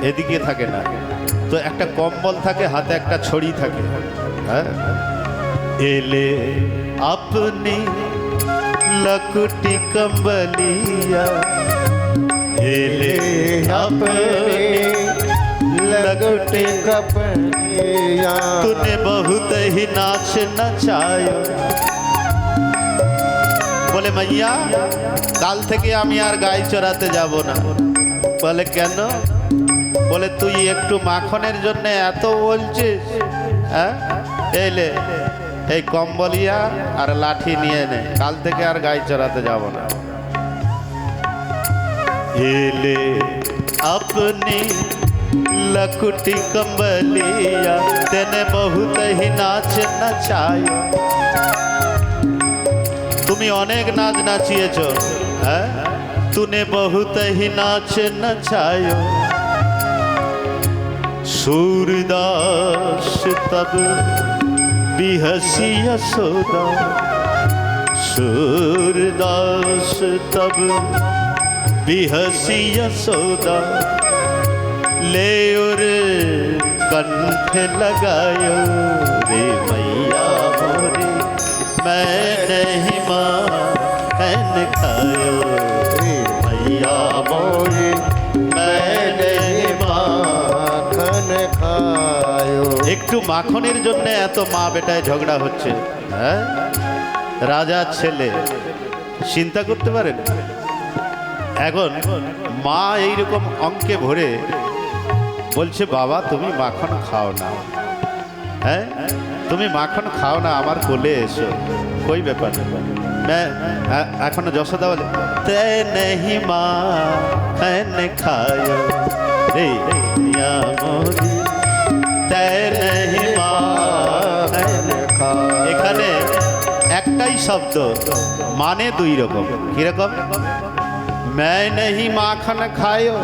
এদিকে থাকে না তো একটা কম্বল থাকে হাতে একটা ছড়ি থাকে হ্যাঁ এলে আপনি লকুটি কম্বলিয়া এলে আপনি लगटे कपड़िया तूने बहुत ही नाच नचायो বলে মাইয়া কাল থেকে আমি আর গাই চড়াতে যাব না বলে কেন বলে তুই একটু মাখনের জন্য এত বলছিস হ্যাঁ এলে এই কম্বলিয়া আর লাঠি নিয়ে নে কাল থেকে আর গাই চড়াতে যাব না এলে अपनी लकुटी कंबलिया तेने बहुत ही नाच नचायो তুমি অনেক নাচ নাচিয়েছো হ্যাঁ तूने बहुत ही नाच नचायो सूरदास तब बिहसी यशोदा सूरदास तब बिहसी यशोदा ले और कंठ लगायो रे मैया मोरी मैं नहीं माखन खायो रे मैया मोरी मैं नहीं माखन खायो একটু মাখনের জন্য এত মা বেটায় ঝগড়া হচ্ছে হ্যাঁ রাজার ছেলে চিন্তা করতে পারেন এখন মা এইরকম অঙ্কে ভরে বলছে বাবা তুমি মাখন খাও না হ্যাঁ তুমি মাখন খাও না আমার কোলে এসো कोई ব্যাপার এখন যশোদা বলে তে नहीं माखन खायो রে মিয়া মোরি তে नहीं माखन खायो এখানে একটাই শব্দ মানে দুই রকম কি রকম मैं नहीं माखन खायो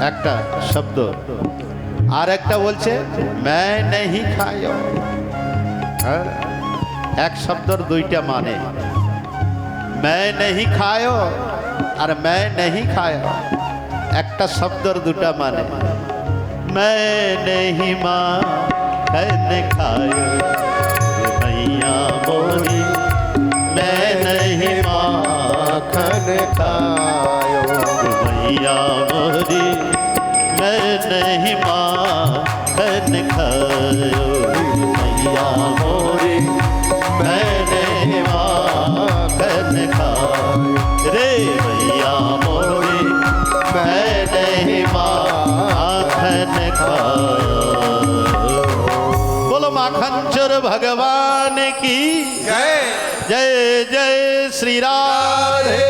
একটা শব্দ আর একটা বলছে मैं नहीं खायो হ্যাঁ এক শব্দর দুইটা মানে मैं नहीं खायो আর मैं नहीं खायो একটা শব্দর দুটা মানে मैं नहीं माखन खायो मैया मोरी मैं नहीं माखन खायो मैया मोरी मैं नहीं माखन खायो मैया मोरी मैं नहीं माखन खायो रे मैया मोरी मैं नहीं माखन खायो। बोलो माखन चोर भगवान की जय जय जय श्री राधे।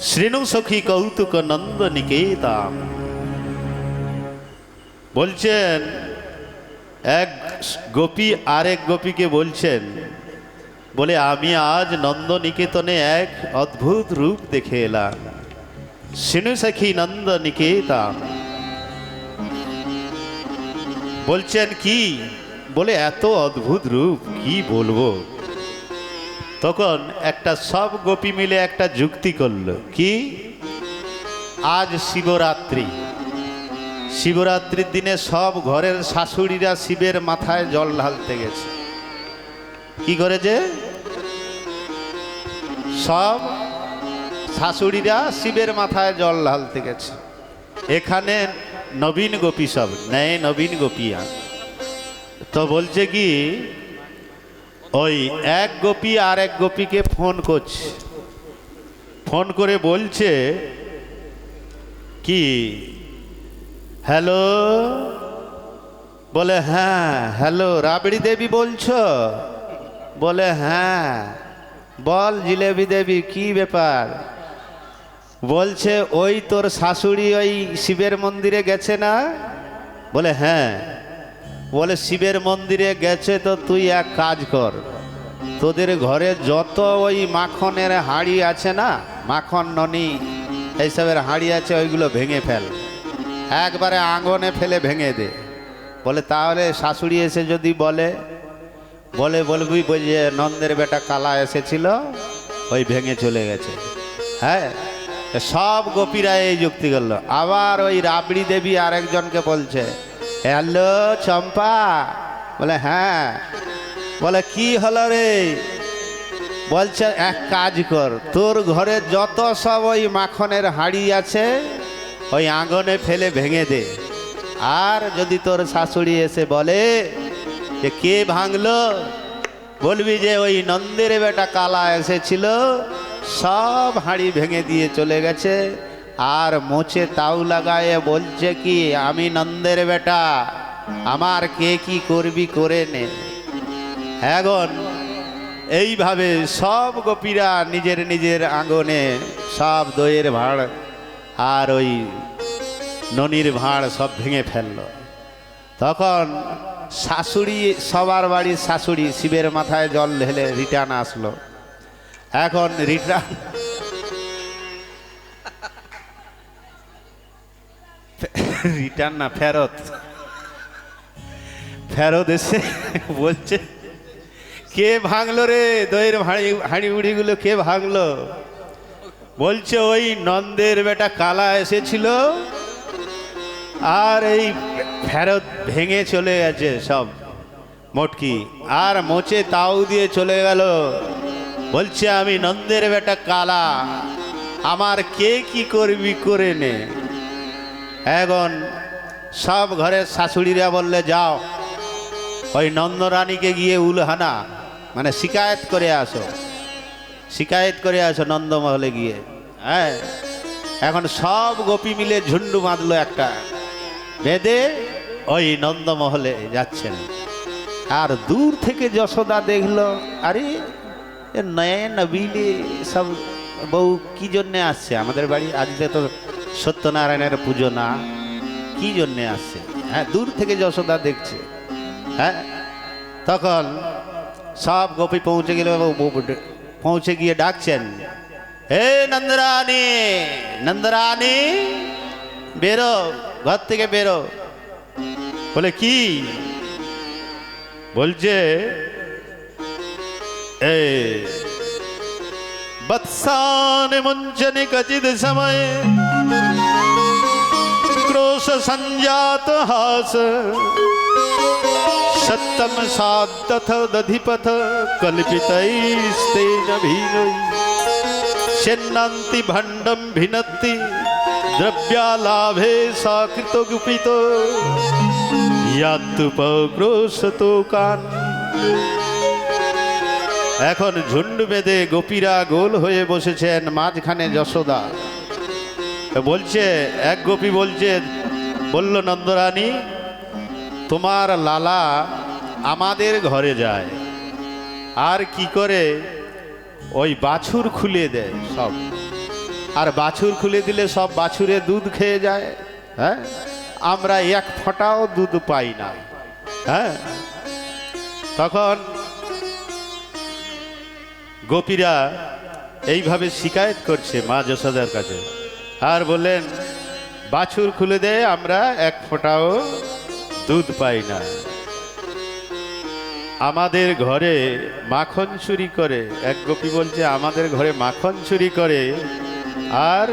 শ্রীণু সখী কৌতুক নন্দ নিকেতা বলছেন এক গোপী আরেক গোপীকে বলছেন বলে আমি আজ নন্দ নিকেতনে এক অদ্ভুত রূপ দেখে এলাম। শ্রীণু সখী নন্দ নিকেতা বলছেন কি বলে এত অদ্ভুত রূপ কি বলবো। তখন একটা সব গোপী মিলে একটা যুক্তি করলো কি আজ শিবরাত্রি, শিবরাত্রির দিনে সব ঘরের শাশুড়িরা শিবের মাথায় জল ঢালতে গেছে। কি করেছে সব শাশুড়িরা শিবের মাথায় জল ঢালতে গেছে। এখানে নবীন গোপী সব নেয় নবীন গোপিয়া তো বলছে কি ওই এক গোপী আর এক গোপীকে ফোন করছে, ফোন করে বলছে কি হ্যালো বলে হ্যাঁ হ্যালো রাবড়ি দেবী বলছো বলে হ্যাঁ বল জিলেবি দেবী কি ব্যাপার বলছে ওই তোর শাশুড়ি ওই শিবের মন্দিরে গেছে না বলে হ্যাঁ বলে শিবের মন্দিরে গেছে তো তুই এক কাজ কর তোদের ঘরে যত ওই মাখনের হাঁড়ি আছে না মাখন ননি এইসবের হাঁড়ি আছে ওইগুলো ভেঙে ফেল একবারে আঙনে ফেলে ভেঙে দে। বলে তাহলে শাশুড়ি এসে যদি বলে বলে বলবি যে নন্দের বেটা কালা এসেছিল ওই ভেঙে চলে গেছে। হ্যাঁ সব গোপীরা এই যুক্তি করলো। আবার ওই রাবড়ি দেবী আরেকজনকে বলছে হ্যালো চম্পা বলে হ্যাঁ বলে কি হলো রে বলছে এক কাজ কর তোর ঘরে যত সব ওই মাখনের হাঁড়ি আছে ওই আঙনে ফেলে ভেঙে দে। আর যদি তোর শাশুড়ি এসে বলে যে কে ভাঙলো বলবি যে ওই নন্দের বেটা কালা এসেছিল সব হাঁড়ি ভেঙে দিয়ে চলে গেছে আর মোচে তাও লাগায়ে বলছে কি আমি নন্দের বেটা আমার কে কি করবি করে নে। এখন এইভাবে সব গোপীরা নিজের নিজের আঙ্গনে সব দইয়ের ভাঁড় আর ওই ননির ভাঁড় সব ভেঙে ফেলল। তখন শাশুড়ি সবার বাড়ির শাশুড়ি শিবের মাথায় জল ঢেলে রিটার্ন আসলো। এখন রিটার্ন না ফেরত ফেরত এসে বলছে কে ভাঙলো রে দইয়ের হাঁড়ি উড়িগুলো কে ভাঙলো বলছে ওই নন্দের বেটা কালা এসেছিল আর এই ফেরত ভেঙে চলে গেছে সব মটকি আর মোচে তাও দিয়ে চলে গেল। বলছে আমি নন্দের বেটা কালা আমার কে কি করবি করে নে। এখন সব ঘরের শাশুড়িরা বললে যাও ওই নন্দরানীকে গিয়ে উলহানা মানে শিকায়েত করে আসো, শিকায়েত করে আসো নন্দমহলে গিয়ে। হ্যাঁ এখন সব গোপী মিলে ঝুন্ডু বাঁধলো একটা বেঁধে ওই নন্দমহলে যাচ্ছেন। আর দূর থেকে যশোদা দেখলো আরে নয়ে নবীলে সব বউ কি জন্যে আসছে আমাদের বাড়ি আজকে তো সত্যনারায়ণের পুজো না কি জন্যে আসছে। হ্যাঁ দূর থেকে যশোদা দেখছে। হ্যাঁ তখন সব গোপী পৌঁছে গেলে পৌঁছে গিয়ে ডাকছেন হে নন্দরানী নন্দরানী বেরো ঘর থেকে বেরো। বলে কি বলছে এ বৎসান মুঞ্চনে কচিদ সময় क्रोश संजात हास सत्तम साधथ दधिपथ कल्पितैस्तेन भीनोई छिन्नन्ति भण्डं भिनत्ति द्रव्यालाभे साकृतो गुपितो यात्तुपक्रोशतो कान। এখন ঝুন্ড বেঁধে গোপীরা গোল হয়ে বসেছেন, মাঝখানে যশোদা বলছে, এক গোপী বলছে, বলল নন্দরানী তোমার লালা আমাদের ঘরে যায় আর কি করে ওই বাছুর খুলে দেয় সব, আর বাছুর খুলে দিলে সব বাছুরে দুধ খেয়ে যায়। হ্যাঁ, আমরা এক ফোঁটাও দুধ পাই না। হ্যাঁ, তখন গোপীরা এইভাবে শিকায়ত করছে মা যশোদার কাছে, আর বললেন বাছুর খুলে দেয়, আমরা এক ফোঁটাও দুধ পাই না। আমাদের ঘরে মাখন চুরি করে, এক গোপী বলছে আমাদের ঘরে মাখন চুরি করে, আর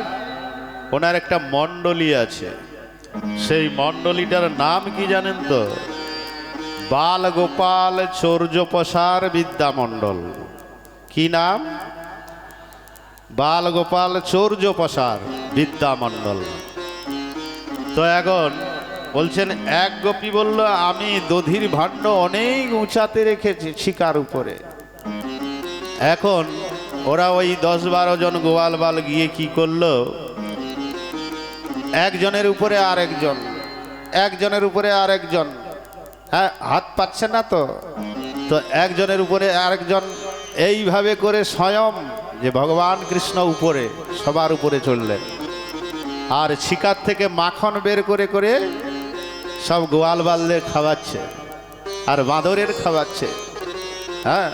ওনার একটা মণ্ডলী আছে, সেই মণ্ডলীটার নাম কি জানেন তো? বাল গোপাল চৌর্য প্রসার বিদ্যামণ্ডল। কি নাম? বাল গোপাল চৌর্য প্রসার বিদ্যামণ্ডল। তো এখন বলছেন, এক গোপী বলল আমি দধির ভাণ্ড অনেক উঁচাতে রেখেছি শিকার উপরে। এখন ওরা ওই 10-12 জন গোয়াল বাল গিয়ে কি করলো, একজনের উপরে আরেকজন, একজনের উপরে আরেকজন, হ্যাঁ হাত পাচ্ছে না তো, তো একজনের উপরে আরেকজন এইভাবে করে স্বয়ং যে ভগবান কৃষ্ণ উপরে সবার উপরে চললেন, আর শিকার থেকে মাখন বের করে করে সব গোয়াল বালদের খাওয়াচ্ছে আর বাঁদরের খাওয়াচ্ছে। হ্যাঁ,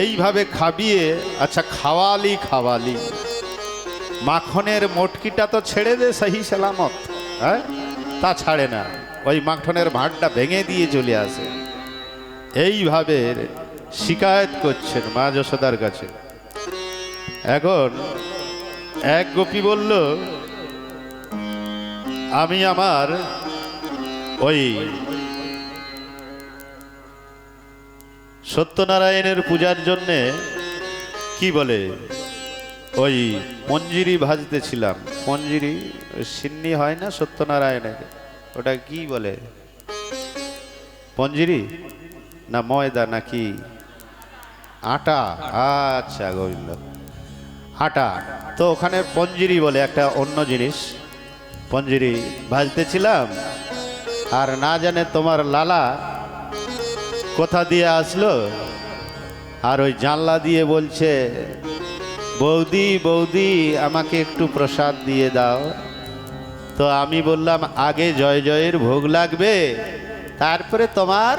এইভাবে খাবিয়ে, আচ্ছা খাওয়ালি খাওয়ালি মাখনের মোটকিটা তো ছেড়ে দে সহি সালামত, হ্যাঁ তা ছাড়ে না, ওই মাখনের ভাঁড়টা ভেঙে দিয়ে চলে আসে। এইভাবে শিকায়ত করছেন মা যশোদার কাছে। এখন এক গোপী বলল আমি আমার ওই সত্যনারায়ণের পূজার জন্যে কি বলে ওই মঞ্জিরি ভাজতেছিলাম। মঞ্জিরি সিন্নি হয় না সত্যনারায়ণের, ওটা কি বলে? মঞ্জিরি না ময়দা নাকি আটা? আচ্ছা গোবিন্দ, আটা। তো ওখানে পঞ্জিরি বলে একটা অন্য জিনিস, পঞ্জিরি ভাজতেছিলাম, আর না জানে তোমার লালা কোথা দিয়ে আসলো, আর ওই জানলা দিয়ে বলছে বৌদি বৌদি আমাকে একটু প্রসাদ দিয়ে দাও। তো আমি বললাম আগে জয় জয়ের ভোগ লাগবে, তারপরে তোমার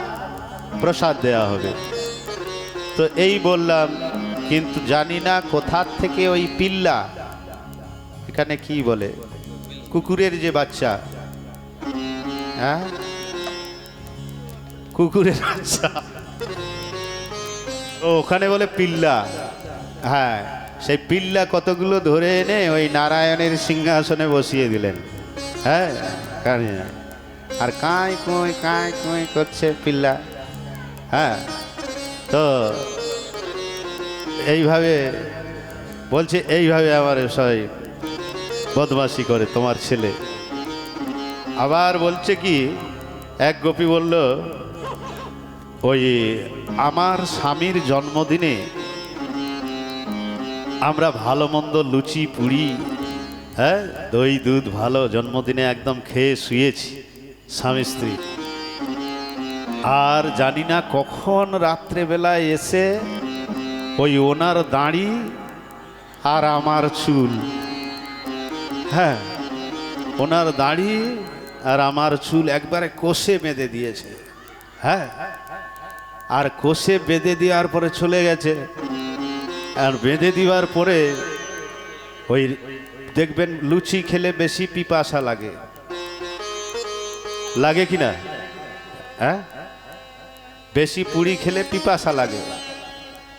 প্রসাদ দেওয়া হবে। তো এই বললাম, কিন্তু জানি না কোথার থেকে ওই পিল্লা, এখানে কি বলে কুকুরের যে বাচ্চা, হ্যাঁ কুকুরের বাচ্চা, ও ওখানে বলে পিল্লা। হ্যাঁ, সেই পিল্লা কতগুলো ধরে এনে ওই নারায়ণের সিংহাসনে বসিয়ে দিলেন। হ্যাঁ, আর কাঁই কুঁই করছে পিল্লা। হ্যাঁ, তো এইভাবে বলছে, এইভাবে আমার সবাই বদমাশি করে তোমার ছেলে। আবার বলছে কি, এক গোপী বলল ওই আমার স্বামীর জন্মদিনে আমরা ভালো মন্দ লুচি পুরি, হ্যাঁ দই দুধ ভালো জন্মদিনে একদম খেয়ে শুয়েছি স্বামী স্ত্রী, আর জানি না কখন রাত্রেবেলায় এসে ওই ওনার দাড়ি আর আমার চুল, হ্যাঁ ওনার দাড়ি আর আমার চুল একবারে কোষে বেঁধে দিয়েছে। হ্যাঁ, আর কোষে বেঁধে দেওয়ার পরে চলে গেছে। আর বেঁধে দেওয়ার পরে ওই দেখবেন লুচি খেলে বেশি পিপাসা লাগে, লাগে কি না? হ্যাঁ, বেশি পুরি খেলে পিপাসা লাগে।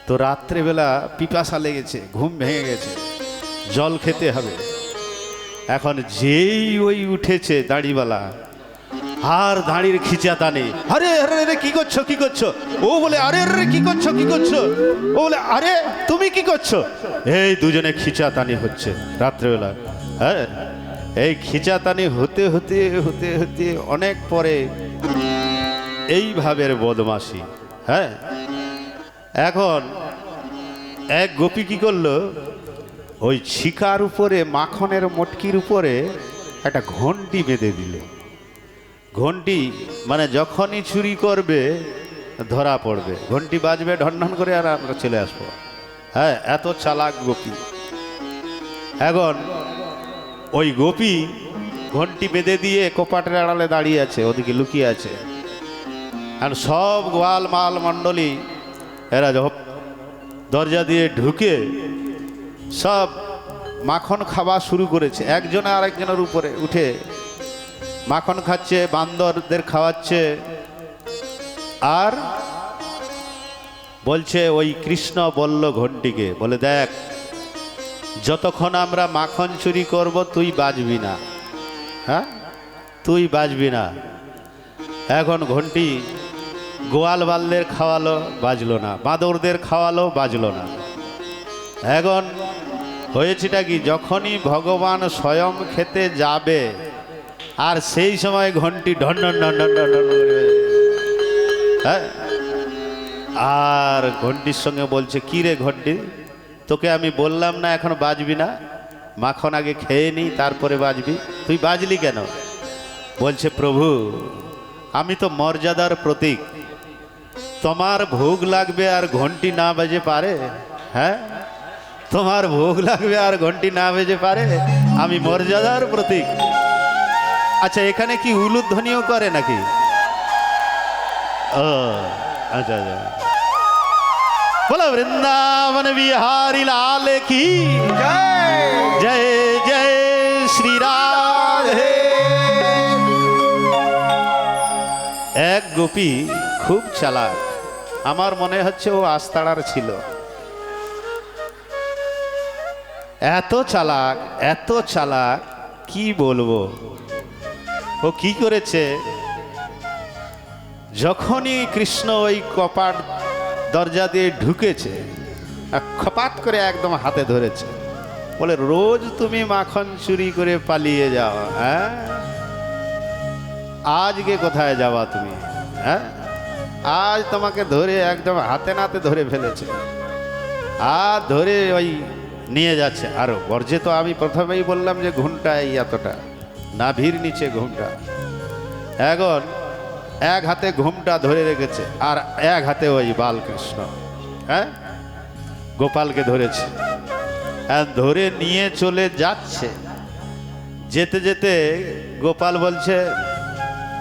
তো রাত্রেবেলা পিপাসা লেগেছে, ঘুম ভেঙে গেছে, জল খেতে হবে। এখন যেই ওই উঠেছে দাড়িওয়ালা আর দাড়ির খিচা টানে, আরে আরে আরে কি করছো কি করছো? ও বলে আরে আরে কি করছো কি করছো? ও বলে আরে তুমি কি করছো? এই দুজনে খিচাতানি হচ্ছে রাত্রেবেলা। হ্যাঁ, এই খিচাতানি হতে হতে হতে হতে অনেক পরে এইভাবে বদমাশি। হ্যাঁ, এখন এক গোপী কি করলো, ওই শিকার উপরে মাখনের মটকির উপরে একটা ঘন্টি বেঁধে দিল। ঘন্টি মানে যখনই চুরি করবে ধরা পড়বে, ঘন্টি বাজবে ঢন ঢন করে আর আমরা চলে আসবো। হ্যাঁ, এত চালাক গোপী। এখন ওই গোপী ঘন্টি বেঁধে দিয়ে কপাটের আড়ালে দাঁড়িয়ে আছে, ওদিকে লুকিয়ে আছে। আর সব গোয়াল মাল মণ্ডলী এরা দরজা দিয়ে ঢুকে সব মাখন খাওয়া শুরু করেছে। একজনে আরেকজনের উপরে উঠে মাখন খাচ্ছে, বান্দরদের খাওয়াচ্ছে। আর বলছে ওই কৃষ্ণ বলল ঘন্টিকে, বলে দেখ যতক্ষণ আমরা মাখন চুরি করব তুই বাজবি না। হ্যাঁ, তুই বাজবি না। এখন ঘন্টি গোয়াল বালদের খাওয়ালো, বাজলো না। বাঁদরদের খাওয়ালো, বাজলো না। এখন হয়েছেটা কি, যখনই ভগবান স্বয়ং খেতে যাবে আর সেই সময় ঘন্টি ঢন ঢন ঢন ঢন ঢন ঢন করে, হ্যাঁ, আর ঘন্টির সঙ্গে বলছে কি রে ঘন্টি, তোকে আমি বললাম না এখন বাজবি না, মাখন আগে খেয়ে নি তারপরে বাজবি, তুই বাজলি কেন? বলছে প্রভু আমি তো মর্যাদার প্রতীক, তোমার ভোগ লাগবে আর ঘন্টি না বাজে পারে? হ্যাঁ, তোমার ভোগ লাগবে আর ঘন্টি না বেজে পারে? আমি মর্যাদার প্রতীক। আচ্ছা, এখানে কি উলুধ্বনিও করে নাকি? ও আচ্ছা আচ্ছা। বলো বৃন্দাবন বিহারী লাল কি জয় জয় জয় শ্রী রাধে। এক গোপী খুব চালাক, আমার মনে হচ্ছে ও আস্তাড়ার ছিল। এত চালাক এত চালাক কি বলবো। ও কি করেছে, যখনই কৃষ্ণ ওই কপাট দরজা দিয়ে ঢুকেছে খপাত করে একদম হাতে ধরেছে। বলে রোজ তুমি মাখন চুরি করে পালিয়ে যাও, হ্যাঁ, আজকে কোথায় যাওয়া তুমি? হ্যাঁ, আজ তোমাকে ধরে একদম হাতে নাতে ধরে ফেলেছে। আর ধরে ওই নিয়ে যাচ্ছে। আরো গর্জে তো আমি প্রথমেই বললাম যে ঘুমটা এই এতটা, নাভির নিচে ঘুমটা। এখন এক হাতে ঘুমটা ধরে রেখেছে আর এক হাতে ওই বালকৃষ্ণ, হ্যাঁ, গোপালকে ধরেছে। ধরে নিয়ে চলে যাচ্ছে। যেতে যেতে গোপাল বলছে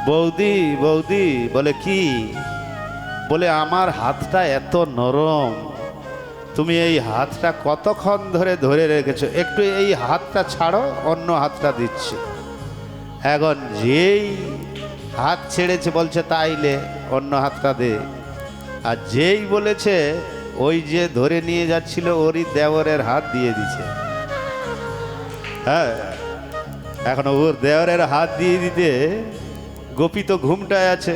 বৌদি বৌদি। বলে কি? বলে আমার হাতটা এত নরম, তুমি এই হাতটা কতক্ষণ ধরে ধরে রেখেছো, একটু এই হাতটা ছাড়ো, অন্য হাতটা দিচ্ছি। এখন যেই হাত ছেড়েছে বলছে তাইলে অন্য হাতটা দে। আর যেই বলেছে ওই যে ধরে নিয়ে যাচ্ছিল ওরই দেওরের হাত দিয়ে দিছে। হ্যাঁ, এখন ওর দেওরের হাত দিয়ে দিতে গোপী তো ঘুমটায় আছে,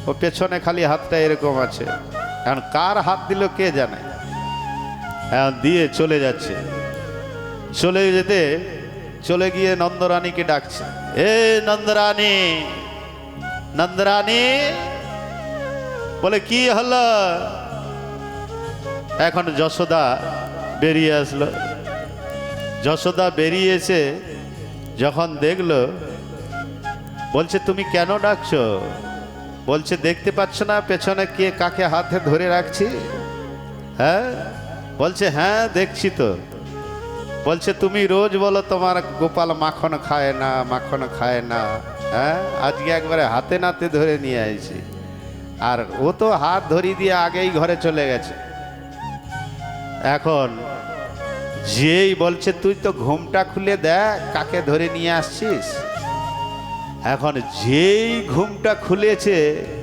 ও পেছনে খালি হাতটা এরকম আছে। এখন কার হাত দিল কে জানে। এখন দিয়ে চলে যাচ্ছে। চলে যেতে চলে গিয়ে নন্দরানীকে ডাকছে, এ নন্দরানী নন্দরানী। বলে কি হলো? এখন যশোদা বেরিয়ে আসলো। যশোদা বেরিয়ে এসে যখন দেখলো, বলছে তুমি কেন ডাকছো? বলছে দেখতে পাচ্ছ না পেছনে কে কাকে হাতে ধরে রাখছি? হ্যাঁ, বলছে হ্যাঁ দেখছি তো। বলছে তুমি রোজ বলো তোমার গোপাল মাখন খায় না, মাখন খায় না। হ্যাঁ, আজকে একবারে হাতে নাতে ধরে নিয়ে আইছি। আর ও তো হাত ধরিয়ে দিয়ে আগেই ঘরে চলে গেছে। এখন যেই বলছে তুই তো ঘুমটা খুলে দেখ কাকে ধরে নিয়ে আসছিস। এখন যেই ঘুমটা খুলেছে,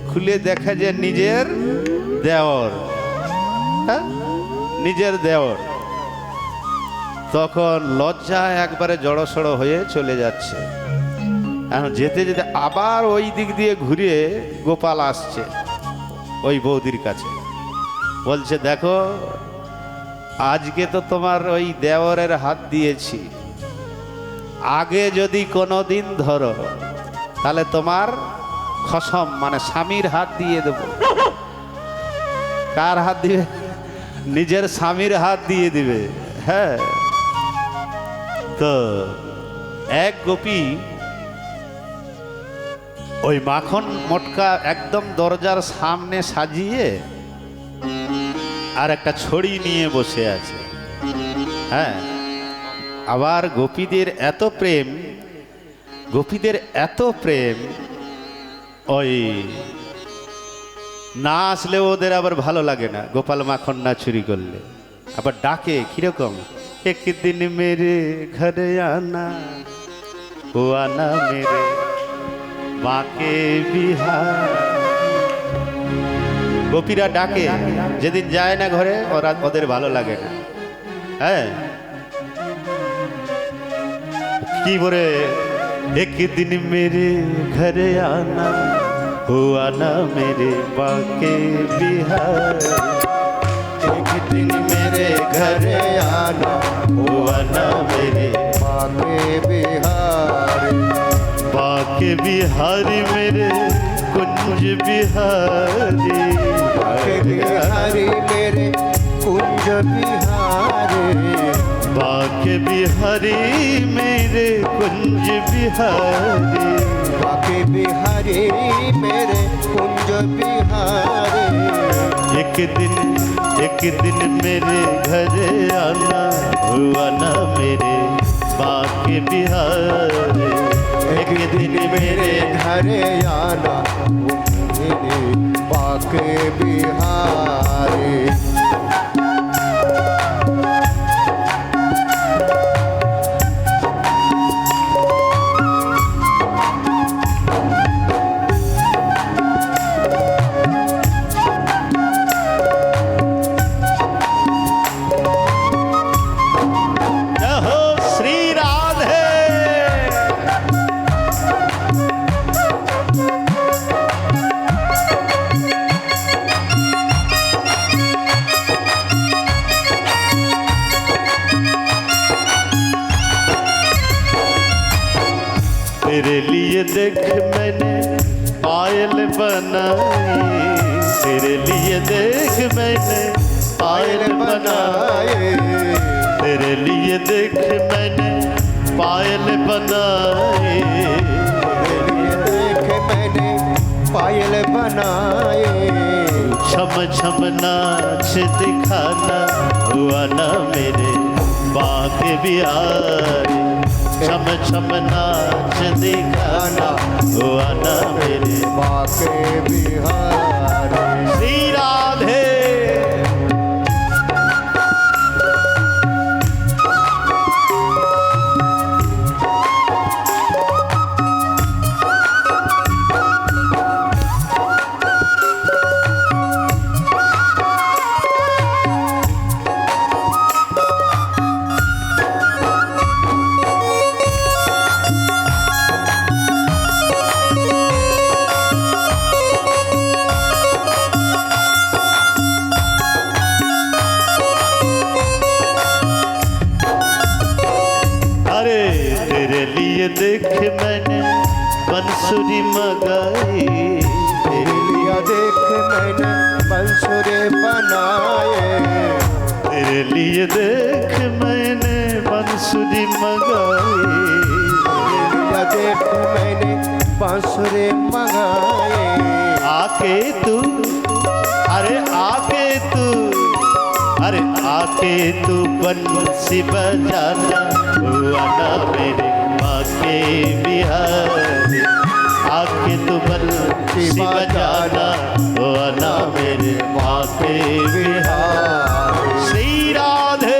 খুলে দেখে যে নিজের দেওর। হ্যাঁ, নিজের দেওর। তখন লজ্জায় একবারে জড়সড় হয়ে চলে যাচ্ছে। এখন যেতে যেতে আবার ওই দিক দিয়ে ঘুরিয়ে গোপাল আসছে ওই বৌদির কাছে, বলছে দেখো আজকে তো তোমার ওই দেওরের হাত দিয়েছি, আগে যদি কোনো দিন ধরো তাহলে তোমার খসম মানে স্বামীর হাত দিয়ে দেব। কার হাত দিবে? নিজের স্বামীর হাত দিয়ে দিবে। হ্যাঁ, তো এক গোপী ওই মাখন মটকা একদম দরজার সামনে সাজিয়ে আর একটা ছড়ি নিয়ে বসে আছে। হ্যাঁ, আবার গোপীদের এত প্রেম, গোপীদের এত প্রেম, ওই না আসলে ওদের আবার ভালো লাগে না, গোপাল মাখন না চুরি করলে আবার ডাকে কিরকম, একদিন মেরে ঘরে আনা ও আনা মেরে বাঁকে বিহার। গোপীরা ডাকে, যেদিন যায় না ঘরে ওরা ওদের ভালো লাগে না। হ্যাঁ, কি বলে, একদিন মেরে ঘরে আনা ও আনা মেরে বাঁকে বিহার, একদিন মেরে ঘরে আনা ও আনা মেরে बाके बिहार बाके बिहारी मेरे कुंज बिहारी, बाके बिहारी मेरे कुंज बिहारी बाके बिहारी मेरे कुंज बिहारी, बाके बिहारी मेरे कुंज बिहारी एक दिन मेरे घर आना हुआ ना मेरे बाके बिहारी, एक दिन मेरे घरे आना मेरे बाके बिहारी। तेरे लिए देख मैंने पायल बनाई, तेरे लिए देख मैंने पायल बनाई, तेरे लिए देख मैंने पायल बनाई, तेरे लिए देख मैंने पायल बनाए छम छम नाच दिखाना हुआ ना मेरे बाके बिहारी, छम छम नाच दिखाना हुआ ना मेरे बाके बिहारी। श्री राधे। तेरे लिए देख मैंने बंसुरी मंगाई, तेरे लिए देख मैंने बंसुरे बनाए, तेरे लिए देख मैंने बंसुरी मंगाई, तेरे लिए देख मैंने बंसुरे मंगाए। आके तू, अरे आके तू, अरे आके तू बंसी बजाना हुआ ना मेरे बाके बिहारी, आके तू बंसी बजाना हुआ ना मेरे बाके बिहारी। श्री राधे।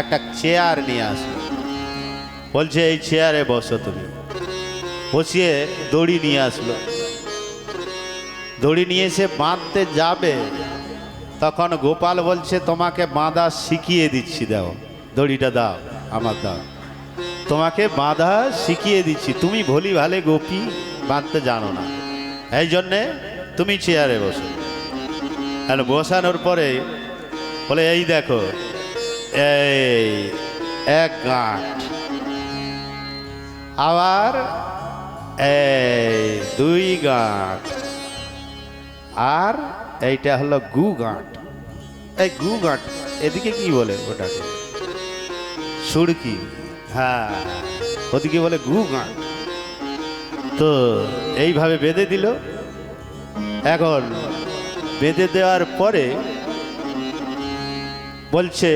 একটা চেয়ার নিয়ে আসলো, বলছে এই চেয়ারে বসো তুমি। বসিয়ে দড়ি নিয়ে আসলো, দড়ি নিয়ে এসে বাঁধতে যাবে, তখন গোপাল বলছে তোমাকে বাঁধা শিখিয়ে দিচ্ছি, দাও দড়িটা দাও, আমার দাও, তোমাকে বাঁধা শিখিয়ে দিচ্ছি, তুমি ভলি ভালে গোপী বাঁধতে জানো না, এই জন্যে তুমি চেয়ারে বসো। আর বসানোর পরে বলে এই দেখো, এই এক গাঁট, আবার এই দুই গাঁট, আর এইটা হলো গু গাঁট। এই গু গাঁট এদিকে কি বলে ওটাকে? সুড়কি। হ্যাঁ, ওদিকে বলে গু গাঁট। তো এইভাবে বেঁধে দিল। এখন বেঁধে দেওয়ার পরে বলছে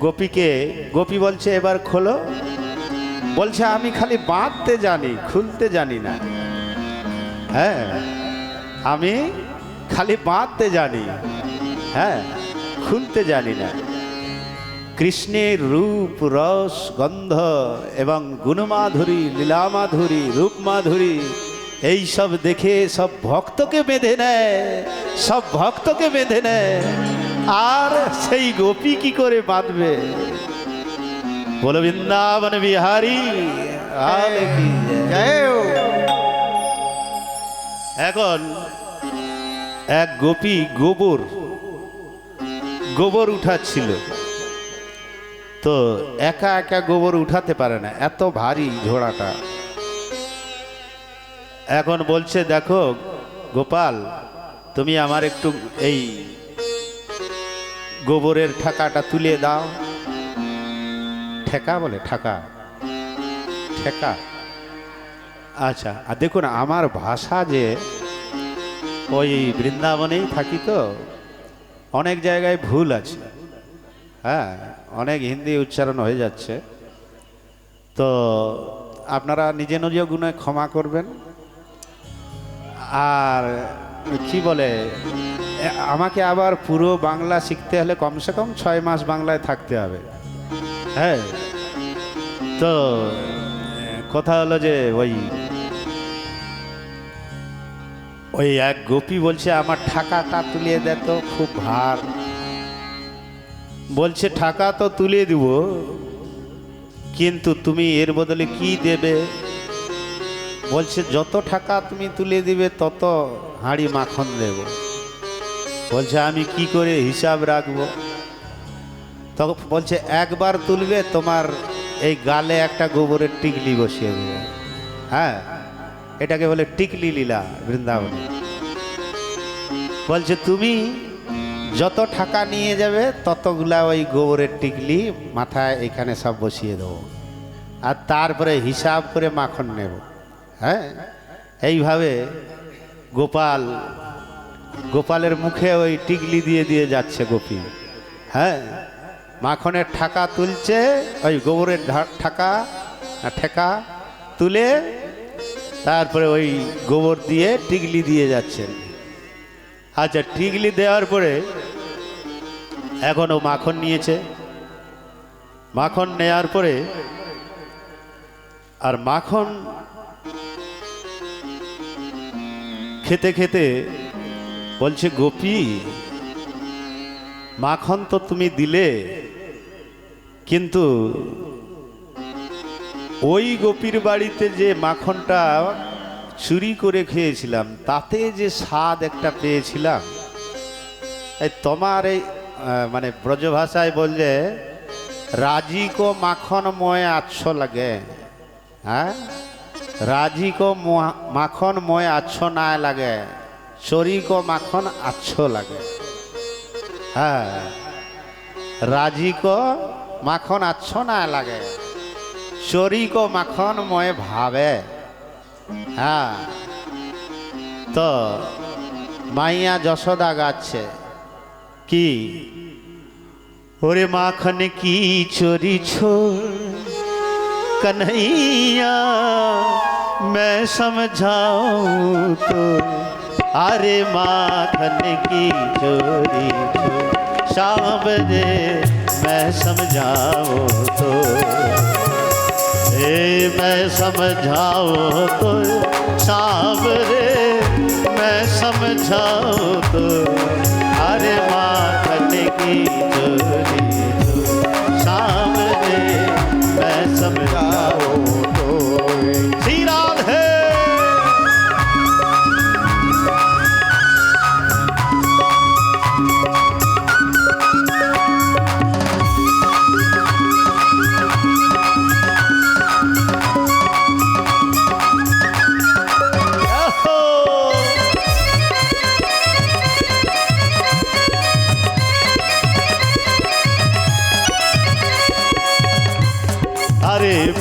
গোপীকে, গোপী বলছে এবার খোলো। বলছে আমি খালি বাঁধতে জানি, খুলতে জানি না। হ্যাঁ, আমি খালি বাঁধতে জানি, হ্যাঁ, খুলতে জানি না। কৃষ্ণের রূপ, রস, গন্ধ এবং গুণমাধুরী, লীলামাধুরী, রূপমাধুরী এইসব দেখে সব ভক্তকে বেঁধে নেয়, সব ভক্তকে বেঁধে নেয়। আর সেই গোপী কি করে বাঁধবে? বলো বৃন্দাবন বিহারী আলে কি জয়। এখন এক গোপী গোবর উঠাচ্ছিল, তো একা একা গোবর উঠাতে পারে না, এত ভারী ঝোড়াটা। এখন বলছে দেখো গোপাল, তুমি আমার একটু এই গোবরের ঠাকাটা তুলে দাও। ঠেকা বলে, ঠাকা, ঠেকা। আচ্ছা, আর দেখুন আমার ভাষা যে ওই বৃন্দাবনেই থাকি তো অনেক জায়গায় ভুল আছে, হ্যাঁ, অনেক হিন্দি উচ্চারণ হয়ে যাচ্ছে, তো আপনারা নিজে নিজে গুণে ক্ষমা করবেন। আর কি বলে, আমাকে আবার পুরো বাংলা শিখতে হলে কমসে কম 6 মাস বাংলায় থাকতে হবে। হ্যাঁ, তো কথা হলো যে ওই এক গোপী বলছে আমার ঠাকাটা তুলিয়ে দে তো, খুব ভার। বলছে টাকা তো তুলে দিব, কিন্তু তুমি এর বদলে কি দেবে? বলছে যত টাকা তুমি তুলে দিবে তত হাঁড়ি মাখন দেব। বলছে আমি কি করে হিসাব রাখবো? তখন বলছে একবার তুলবে, তোমার এই গালে একটা গোবরের টিকলি বসিয়ে দেবে। হ্যাঁ, এটাকে বলে টিকলি লীলা বৃন্দাবনে। বলছে তুমি যত টাকা নিয়ে যাবে ততগুলা ওই গোবরের টিকলি মাথায় এখানে সব বসিয়ে দেবো, আর তারপরে হিসাব করে মাখন নেব। হ্যাঁ, এইভাবে গোপালের মুখে ওই টিকলি দিয়ে দিয়ে যাচ্ছে গোপী। হ্যাঁ, মাখনের ঠাকা তুলছে, ওই গোবরের ঠেকা তুলে তারপরে ওই গোবর দিয়ে টিকলি দিয়ে যাচ্ছেন। আচ্ছা, টিকলি দেওয়ার পরে এখন ও মাখন নিয়েছে। মাখন নেওয়ার পরে আর মাখন খেতে খেতে বলছে গোপী, মাখন তো তুমি দিলে, কিন্তু ওই গোপীর বাড়িতে যে মাখনটা চুরি করে খেয়েছিলাম তাতে যে স্বাদ একটা পেয়েছিলাম, এই তোমার এই মানে ব্রজভাষায় বললে রাজি কো মাখন ময় আচ্ছো লাগে। হ্যাঁ, রাজি কো মাখন ময় আচ্ছো না লাগে, চোরি কো মাখন আচ্ছো লাগে। হ্যাঁ, রাজি কো মাখন আচ্ছো না লাগে, চোরি কো মাখন ময় ভাবে। হ্যাঁ, তো মাইয়া যশোদা গাচ্ছে কি, ওরে মাখন কি চোরি ছোড় कन्हैया मैं समझाऊं तो, अरे माखन की चोरी शाम बजे मैं समझाऊं तो, मैं समझाऊं तो सांवरे, मैं समझाऊं तो अरे माखन की चोरी तो सांवरे, मैं समझाऊं तो। श्री राधे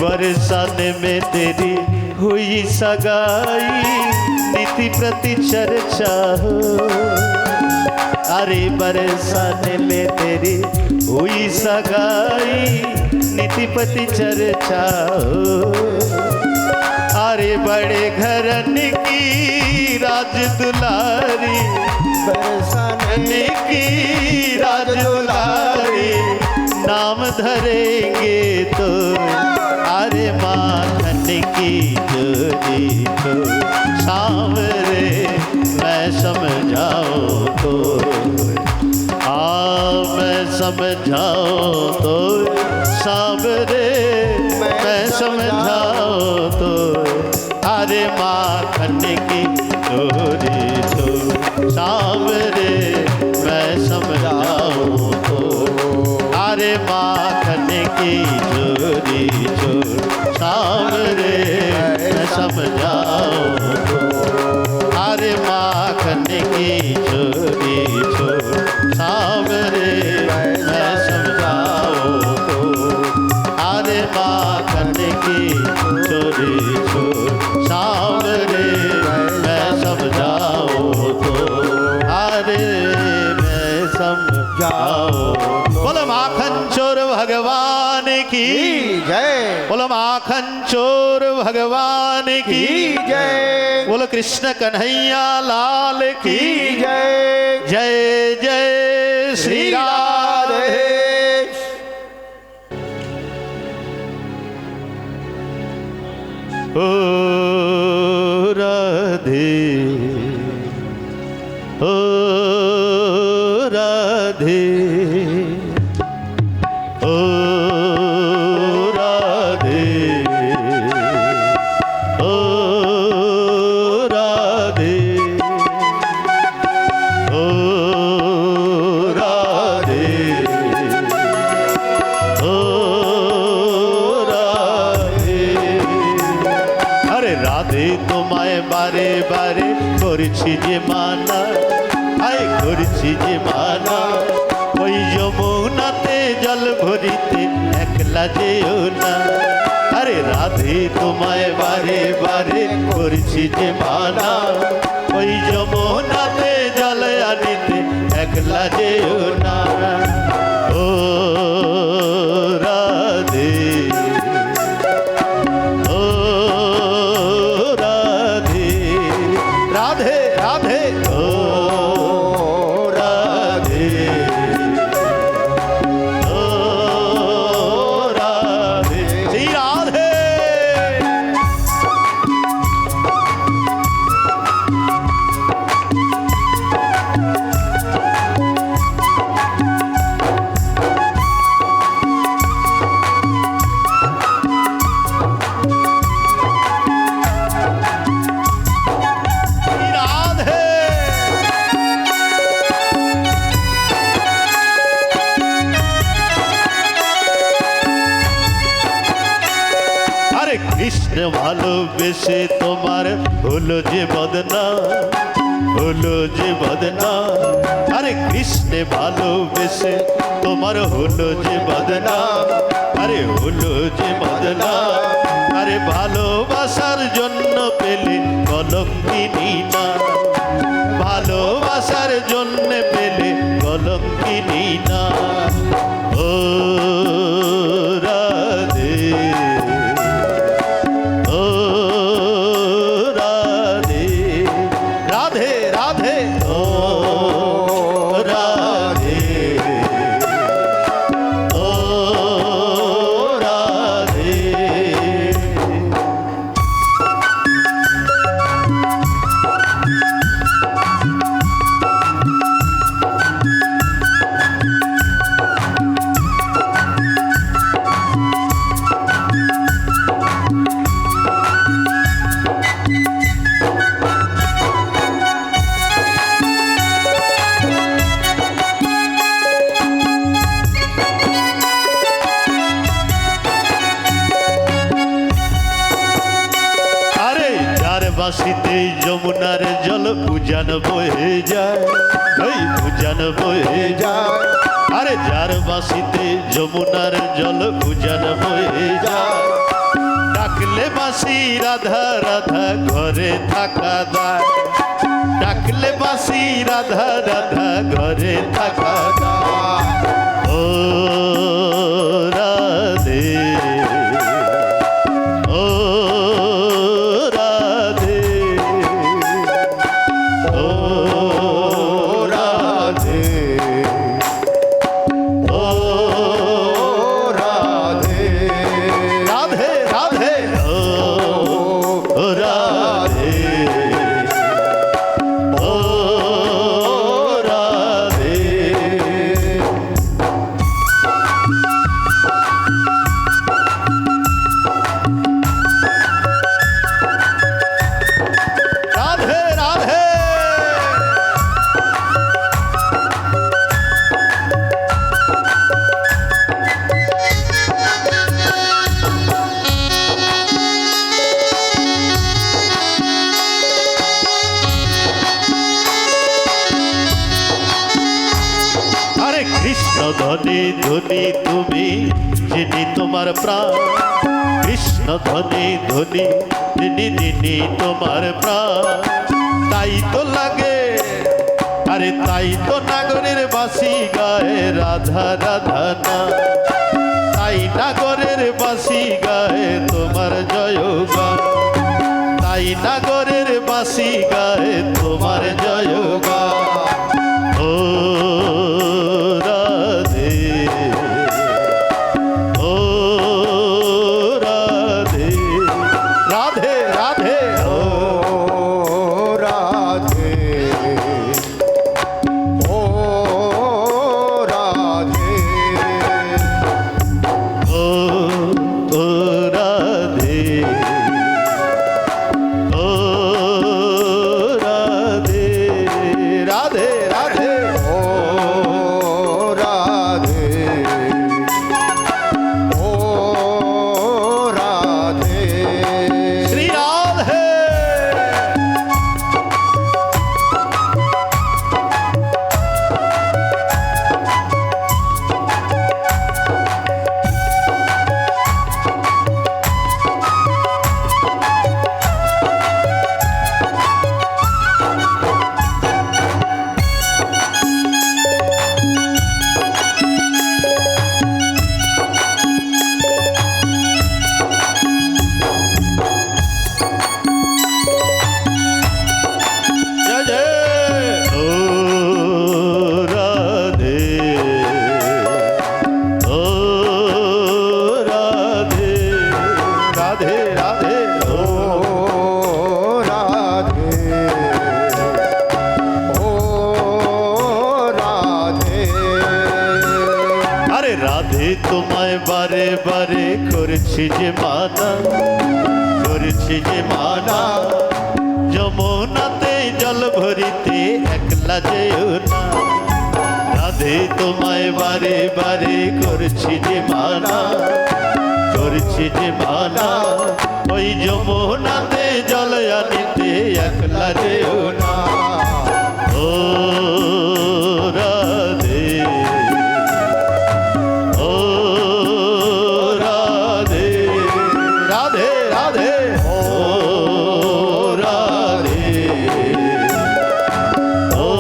बरसाने में तेरी हुई सगाई, नीति प्रति चर्चा हो। अरे बरसाने में तेरी हुई सगाई, नीति प्रति चर्चा हो। अरे बड़े घरन की राज दुलारी, बरसाने की राज दुलारी, नाम धरेंगे तो अरे माखन की चोरी तो सांवरे, मैं समझाऊं तो मैं समझाऊं तो सांवरे, मैं समझाऊं तो अरे माखन की चोरी तो सांवरे, मैं समझाऊं तो अरे माखन की चोरी चोर सांवरे, मैं समझाऊं तो अरे माखन की चोरी चोर सांवरे, मैं समझाऊं तो अरे माखन की चोरी चोर सांवरे, मैं समझाऊं तो अरे मैं समझाऊं। बोलो माखन चोर भगवान की जय, बोलो माखन चोर भगवान की जय, बोलो कृष्ण कन्हैया लाल की जय। जय जय श्री राधे। ओ राधे, ओ राधे, ओ राधे, ओ राधे, ओ राधे, ओ राधे। अरे राधे তোমায় বারে বারে করছি যে মানা, আয় করছি যে মানা, ওই যমুনাতে জল ভরিতে একলা যেও না। আরে রাধে তোমায় বারে বারে করছি যে মানা, ওই যমুনাতে জল আনিতে একলা যেও না। ও রাধে, ও রাধে, রাধে রাধে, ও রাধে, ও রাধে, শ্রী রাধে। কৃষ্ণ ভালোবেসে তোমার হলো যে বদনাম, হলো যে বদনাম। আরে কৃষ্ণ ভালোবেসে তোমার হলো যে বদনাম, আরে হলো যে বদনাম। আরে ভালোবাসার জন্য পেলে কলঙ্কিনী না, ভালোবাসার জন্য পেলে কলঙ্কিনী না। ও রাধে, ও রাধে, রাধে রাধে, ও রাধে, ও বাঁশিতে যমুনার জল উজান বয়ে যায়, এই উজান বয়ে যায়। আরে যার বাঁশিতে যমুনার জল উজান বয়ে যায়, ডাকলে বাঁশি রাধা রাধা ঘরে থাকা দায়, ডাকলে বাঁশি রাধা রাধা ঘরে থাকা দায়। ও রাধে, ও রাধে, ও রাধে, ও রাধে, রাধে রাধে, ও রাধে, ও রাধে। রাধে রাধে। আরে কৃষ্ণ ধনী ধনী তুমি, যিনি তোমার প্রাণ, কৃষ্ণ ধনী ধনী যিনি যিনি তোমার প্রাণ। তাই তো লাগে, আরে তাই তো নাগরের বাঁশি গায়ে রাধা রাধা না, তাই নাগরের বাঁশি গায়ে তোমার জয় গান, তাই নাগরের বাঁশি গায়ে তোমার জয় গান। ও রাধে, ও রাধে, রাধে রাধে, ও রাধে, ও রাধে, ও রাধে, ও রাধে, রাধে রাধে, ও রাধে, ও রাধে। শ্রী রাধে। জয় জয়। ও রাধে, ও রাধে, রাধে রাধে, ও ও রাধে, ও রাধে। আরে রাধে তোমায় বারে বারে করেছি যে মানা, করেছি যে মানা, যমুনাতে জল ভরিতে একলা যেও না। রাধে তোমায় বারে বারে করছি যে মানা, করছি যে মানা, ওই যমুনাতে জল আনিতে একলা যেও না। ও রাধে, ও রাধে, রাধে রাধে, ও রাধে, ও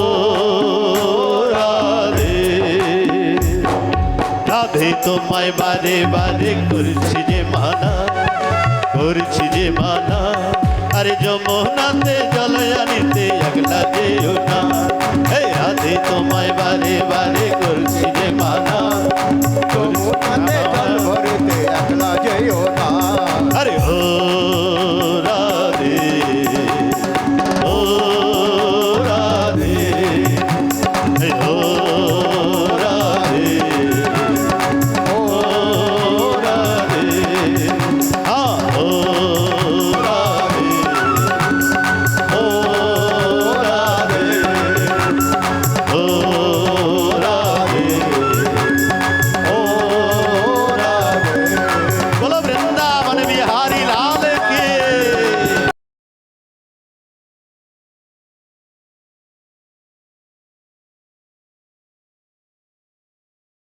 রাধে। রাধে তোমায় বারে বারে করছি যে মানা, করছি যে মানা, আরে যমুনাতে জল আনিতে একলা যেও না। এই রাধে তোমায় বারে বারে করছি যে মানা,